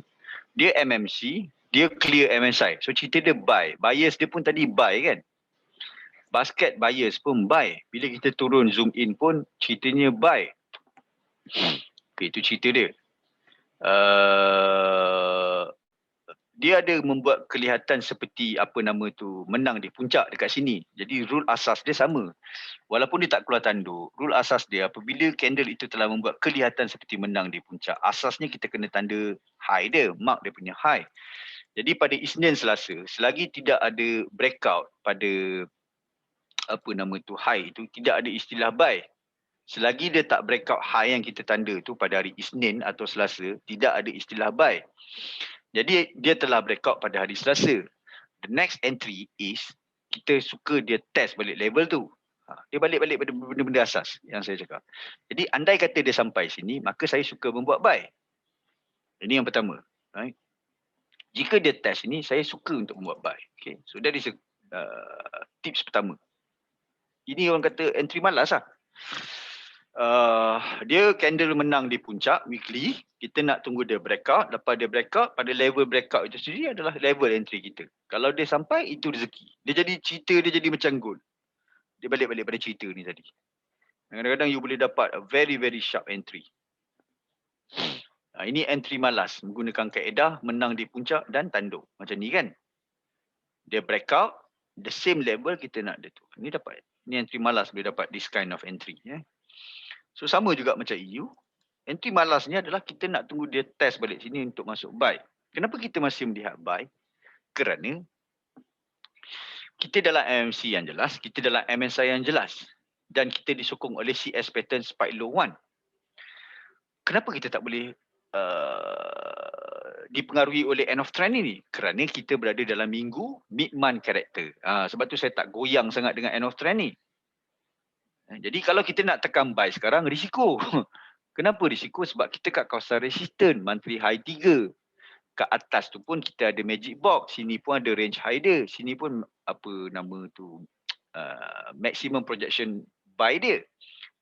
MMC, dia clear MSI. So cerita dia buy, buyers dia pun tadi buy kan. Basket buyers pun buy. Bila kita turun zoom in pun ceritanya buy. Okay, itu cerita dia. Dia ada membuat kelihatan seperti menang di puncak dekat sini. Jadi rule asas dia sama. Walaupun dia tak keluar tanduk, rule asas dia apabila candle itu telah membuat kelihatan seperti menang di puncak, asasnya kita kena tanda high dia, mark dia punya high. Jadi pada Isnin Selasa, selagi tidak ada breakout pada high itu, tidak ada istilah buy. Selagi dia tak breakout high yang kita tanda tu pada hari Isnin atau Selasa, tidak ada istilah buy. Jadi dia telah breakout pada hari Selasa. The next entry is kita suka dia test balik level tu. Dia balik-balik pada benda-benda asas yang saya cakap. Jadi andai kata dia sampai sini, maka saya suka membuat buy. Ini yang pertama. Right? Jika dia test ini, saya suka untuk membuat buy. Okay. So that is tips pertama. Ini orang kata entry malas lah. Dia candle menang di puncak weekly, kita nak tunggu dia breakout. Lepas dia breakout, pada level breakout itu sendiri adalah level entry kita. Kalau dia sampai, itu rezeki. Dia jadi cerita, dia jadi macam gold. Dia balik-balik pada cerita ni tadi. Kadang-kadang you boleh dapat a very very sharp entry. Ini entry malas menggunakan kaedah menang di puncak dan tanduk. Macam ni kan. Dia breakout, the same level kita nak dia tu. Ini dapat. Ini entry malas boleh dapat this kind of entry. So sama juga macam EU. Entry malasnya adalah kita nak tunggu dia test balik sini untuk masuk buy. Kenapa kita masih melihat buy? Kerana kita dalam MMC yang jelas, kita dalam MSI yang jelas. Dan kita disokong oleh CS pattern spike low one. Kenapa kita tak boleh dipengaruhi oleh end of trend ini? Kerana kita berada dalam minggu mid-month character. Sebab tu saya tak goyang sangat dengan end of trend ni. Jadi kalau kita nak tekan buy sekarang, risiko. Kenapa risiko? Sebab kita kat kawasan resistance, monthly high 3. Kat atas tu pun kita ada magic box. Sini pun ada range high dia. Sini pun maximum projection buy dia.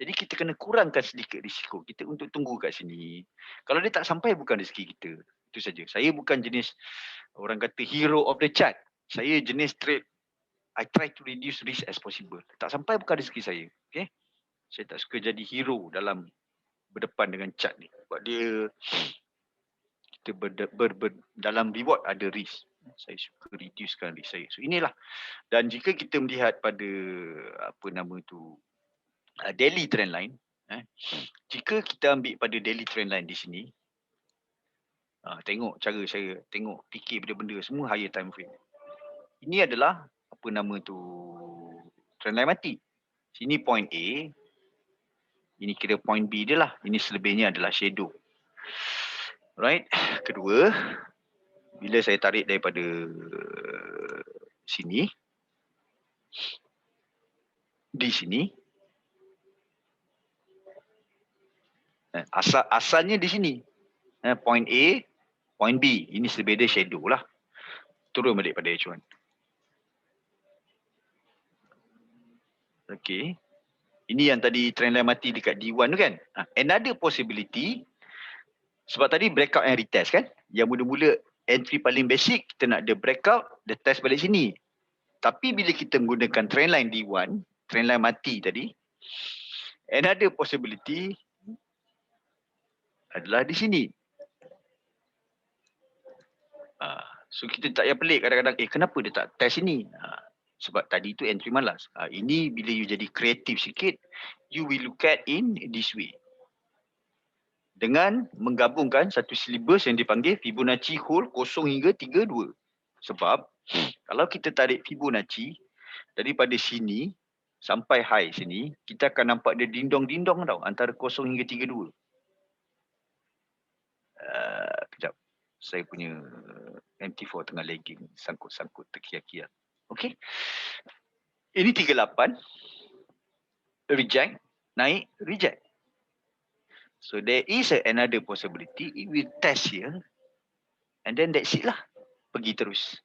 Jadi kita kena kurangkan sedikit risiko kita untuk tunggu kat sini. Kalau dia tak sampai, bukan rezeki kita. Itu saja. Saya bukan jenis orang kata hero of the chart. Saya jenis trade, I try to reduce risk as possible. Tak sampai, bukan rezeki saya. Okay? Saya tak suka jadi hero dalam berdepan dengan chart ni. Sebab dia kita dalam reward ada risk. Saya suka reducekan risk saya. So inilah. Dan jika kita melihat pada daily trend line, jika kita ambil pada daily trend line di sini, Tengok cara saya tengok fikir benda-benda semua higher time frame. Ini adalah apa nama tu, trendline mati. Sini point A, ini kira point B dia lah. Ini selebihnya adalah shadow. Right. Kedua, bila saya tarik daripada sini, di sini, asalnya di sini. Point A, point B. Ini selebih dia shadow lah. Turun balik pada H1. Okay. Ini yang tadi trendline mati dekat D1 tu kan. Another possibility, sebab tadi breakout and retest kan. Yang mula-mula entry paling basic, kita nak ada breakout, dia test balik sini. Tapi bila kita menggunakan trendline D1, trendline mati tadi, another possibility adalah di sini. So kita tak payah pelik kadang-kadang, kenapa dia tak test ini? Sebab tadi tu entry malas. Ini bila you jadi kreatif sikit, you will look at in this way. Dengan menggabungkan satu silibus yang dipanggil Fibonacci whole 0 hingga 32. Sebab kalau kita tarik Fibonacci daripada sini sampai high sini, kita akan nampak dia dindong-dindong tau antara 0 hingga 32. Kejap. Saya punya MT4 tengah lagging, sangkut-sangkut terkiak-kiak. Okay. Ini 38. Reject. Naik. Reject. So there is another possibility. It will test here. And then that's it lah. Pergi terus.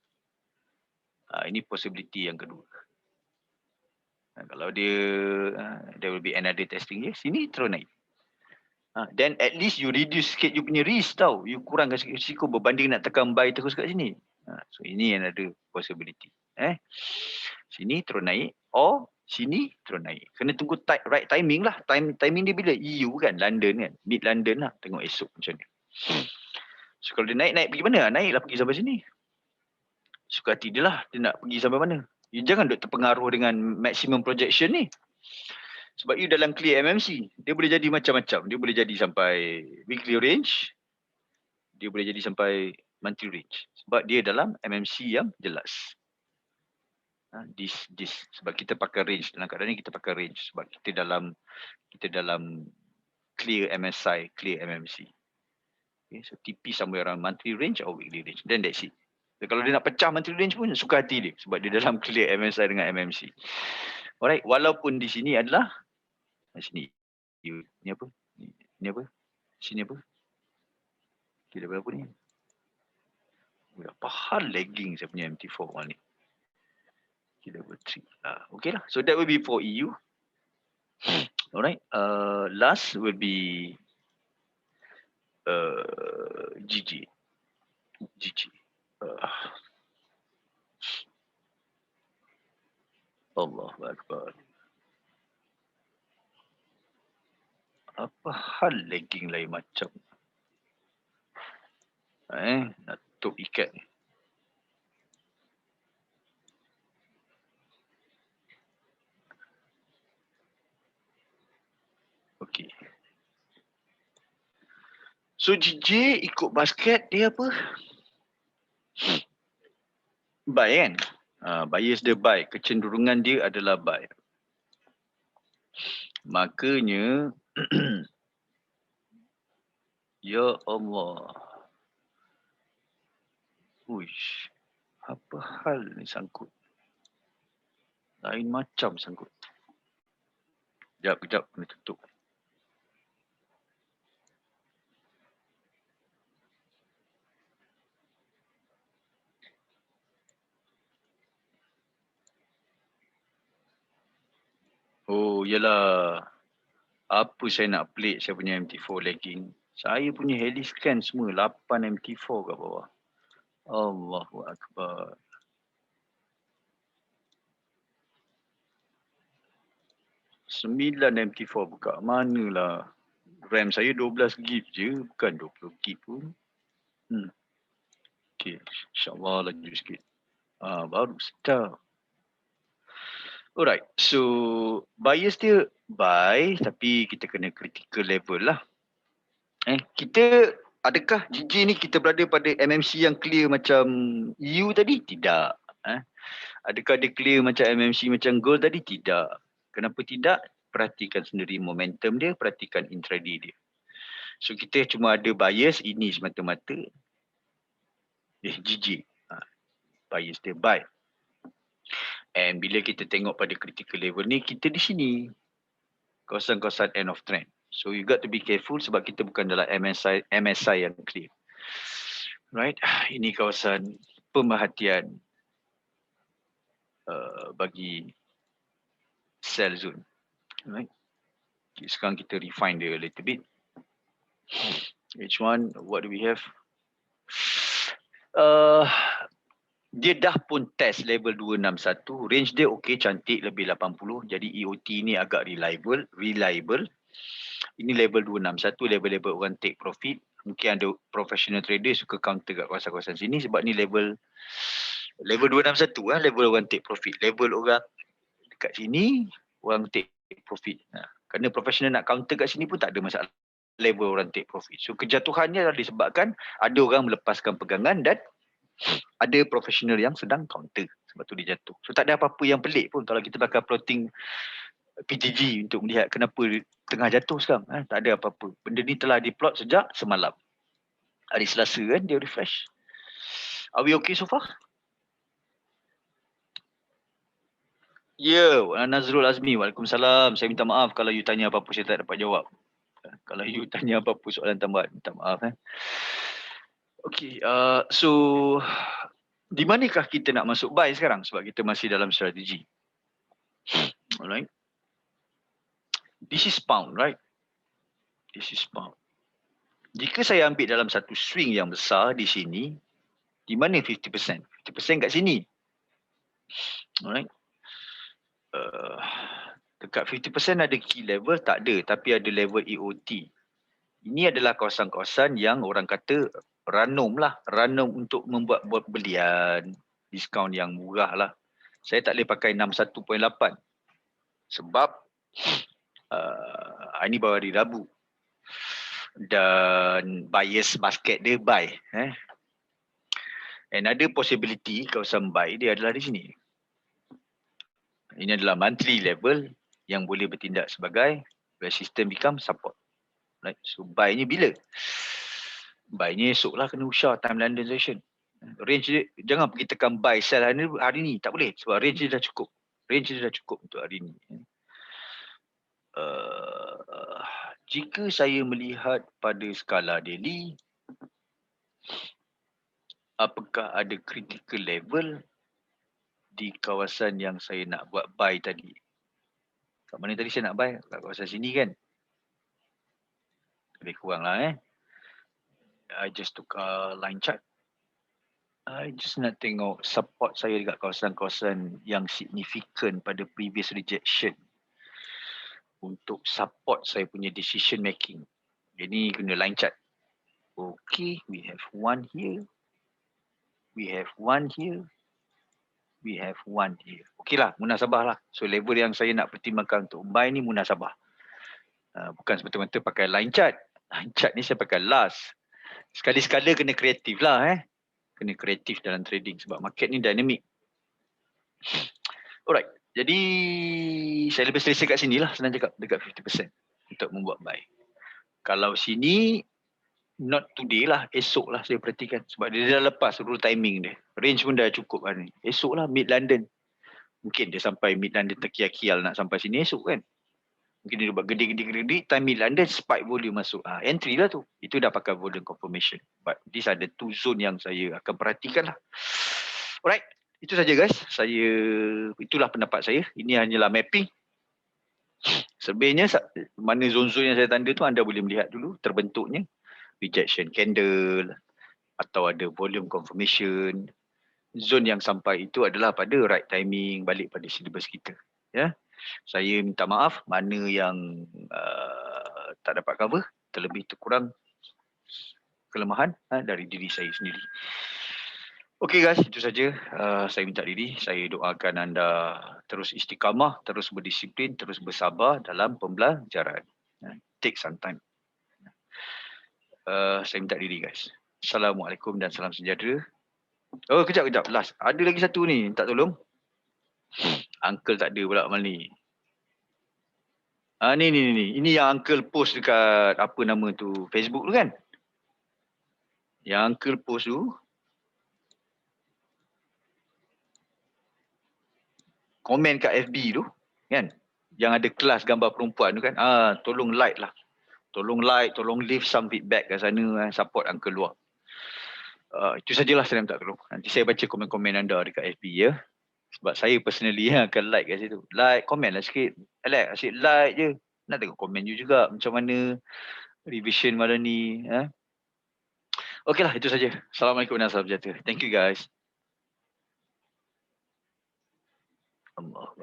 Ini possibility yang kedua. Kalau dia, there will be another testing here. Sini terus naik. Then at least you reduce sikit you punya risk tau. You kurangkan sikit risiko berbanding nak tekan buy terus kat sini. So ini another possibility. Sini terus naik. Or sini terus naik. Kena tunggu right timing lah. Timing dia bila? EU kan, London kan. Mid London lah. Tengok esok macam ni. So kalau dia naik pergi mana? Naiklah pergi sampai sini. Suka hati dia lah. Dia nak pergi sampai mana. You jangan duk terpengaruh dengan maximum projection ni. Sebab you dalam clear MMC. Dia boleh jadi macam-macam. Dia boleh jadi sampai weekly range. Dia boleh jadi sampai monthly range. Sebab dia dalam MMC yang jelas. This. Sebab kita pakai range. Dalam keadaan ni kita pakai range. Sebab kita dalam clear MSI, clear MMC. Okay, so TP somewhere around monthly range or weekly range. Then that's it. So, kalau dia nak pecah monthly range pun suka hati dia. Sebab dia dalam clear MSI dengan MMC. Alright. Walaupun di sini adalah sini. Ni apa? Ni apa? Sini apa? Kira berapa ni? Apa hal lagging saya punya MT4 malam ni? Kira berapa 3. Okay lah. So that will be for EU. Alright. Last will be GG. Allahu Akbar. Apa hal lagging lain macam? Nak tutup ikat ni. Okay. So GJ ikut basket dia apa? Buy kan? Bias dia buy. Kecenderungan dia adalah buy. Makanya ya Allah. Uish. Apa hal ni sangkut? Lain macam sangkut. Kejap kena tutup. Oh, yalah. Apa saya nak pelik saya punya MT4 lagging. Saya punya heli scan semua 8 MT4 kat bawah. Allahu Akbar. 9 MT4 buka. Manalah. RAM saya 12 GB je. Bukan 20 GB pun. Okay. InsyaAllah laju sikit. Baru start. Alright. So, bias dia buy. Tapi kita kena critical level lah. Kita Adakah GG ni kita berada pada MMC yang clear macam EU tadi? Tidak. Adakah dia clear macam MMC macam gold tadi? Tidak. Kenapa tidak? Perhatikan sendiri momentum dia, perhatikan intraday dia. So kita cuma ada bias ini semata-mata. GG. Bias dia buy. And bila kita tengok pada critical level ni, kita di sini. Kawasan-kawasan end of trend. So you got to be careful sebab kita bukan dalam MSI yang clear. Right? Ini kawasan pemerhatian bagi sell zone. Right? Sekarang kita refine dia a little bit. H1, what do we have? Dia dah pun test level 261. Range dia okey, cantik, lebih 80. Jadi EOT ni agak reliable. Ini level 261, level-level orang take profit. Mungkin ada professional trader suka counter kat kawasan-kawasan sini sebab ni level 261 level orang take profit. Level orang dekat sini orang take profit. Kerana professional nak counter kat sini pun tak ada masalah. Level orang take profit. So kejatuhannya adalah disebabkan ada orang melepaskan pegangan dan ada profesional yang sedang counter. Sebab tu dia jatuh. So tak ada apa-apa yang pelik pun kalau kita pakai plotting PTG untuk melihat kenapa tengah jatuh sekarang. Tak ada apa-apa. Benda ni telah diplot sejak semalam. Hari Selasa kan dia refresh. Are we okay so far? Ya, Nazrul Azmi. Waalaikumsalam. Saya minta maaf kalau you tanya apa-apa saya tak dapat jawab. Kalau you tanya apa-apa soalan tambahan, minta maaf. Okay, so di manakah kita nak masuk buy sekarang? Sebab kita masih dalam strategi. Alright. This is pound, right? This is pound. Jika saya ambil dalam satu swing yang besar di sini, di mana 50%? 50% kat sini. Alright. Dekat 50% ada key level? Tak ada. Tapi ada level EOT. Ini adalah kawasan-kawasan yang orang kata ranum lah. Ranum untuk membuat belian. Diskaun yang murah lah. Saya tak boleh pakai 61.8. Sebab ini baru hari Rabu. Dan bias basket dia buy. And ada possibility kawasan buy dia adalah di sini. Ini adalah monthly level yang boleh bertindak sebagai resistance become support. Right? So buy ni bila? Buy ni esok lah kena usah time London session. Range dia, jangan pergi tekan buy sell hari ni. Tak boleh sebab range dia dah cukup. Range dia dah cukup untuk hari ni. Jika saya melihat pada skala daily, apakah ada critical level di kawasan yang saya nak buat buy tadi? Kat mana tadi saya nak buy? Kat kawasan sini kan? Lebih kurang lah I just took a line chart. I just nak tengok support saya dekat kawasan-kawasan yang signifikan pada previous rejection. Untuk support saya punya decision making. Jadi guna line chart. Okay, we have one here. We have one here. We have one here. Okey lah, munasabah lah. So level yang saya nak pertimbangkan untuk buy ni munasabah. Bukan semata-mata pakai line chart. Line chart ni saya pakai last. Sekali-sekala kena kreatif lah Kena kreatif dalam trading sebab market ni dynamic. Alright. Jadi saya lebih selesa kat sini lah senang cakap. Dekat 50% untuk membuat buy. Kalau sini not today lah, esok lah saya perhatikan. Sebab dia dah lepas rule timing dia. Range pun dah cukup hari ni. Esok lah mid London. Mungkin dia sampai mid London terkial-kial nak sampai sini esok kan. Mungkin dia buat gede-gede, time mid London spike volume masuk. Entry lah tu. Itu dah pakai volume confirmation. But these are the two zone yang saya akan perhatikan lah. Alright. Itu saja guys. Itulah pendapat saya. Ini hanyalah mapping. Sebenarnya mana zone-zone yang saya tanda tu anda boleh melihat dulu terbentuknya. Rejection candle atau ada volume confirmation. Zone yang sampai itu adalah pada right timing balik pada syllabus kita. Ya. Saya minta maaf mana yang tak dapat cover, terlebih terkurang kelemahan dari diri saya sendiri. Okey guys, itu saja saya minta diri. Saya doakan anda terus istiqamah, terus berdisiplin, terus bersabar dalam pembelajaran. Take some time. Saya minta diri guys. Assalamualaikum dan salam sejahtera. Oh, kejap. Last. Ada lagi satu ni. Tak tolong. Uncle tak ada pula malam ni. Ni. Ini yang Uncle post dekat apa nama tu, Facebook tu kan? Yang Uncle post tu. Komen kat FB tu. Kan? Yang ada kelas gambar perempuan tu kan. Tolong like lah. Tolong leave some feedback kat sana. Support Uncle luar. Itu sajalah saya minta tolong. Nanti saya baca komen-komen anda dekat FB ya. Sebab saya personally akan like kat situ. Like, komen lah sikit. Asyik like je. Nak tengok komen you juga. Macam mana revision malam ni. Okey lah, itu saja. Assalamualaikum dan salam sejahtera. Thank you guys. Allah.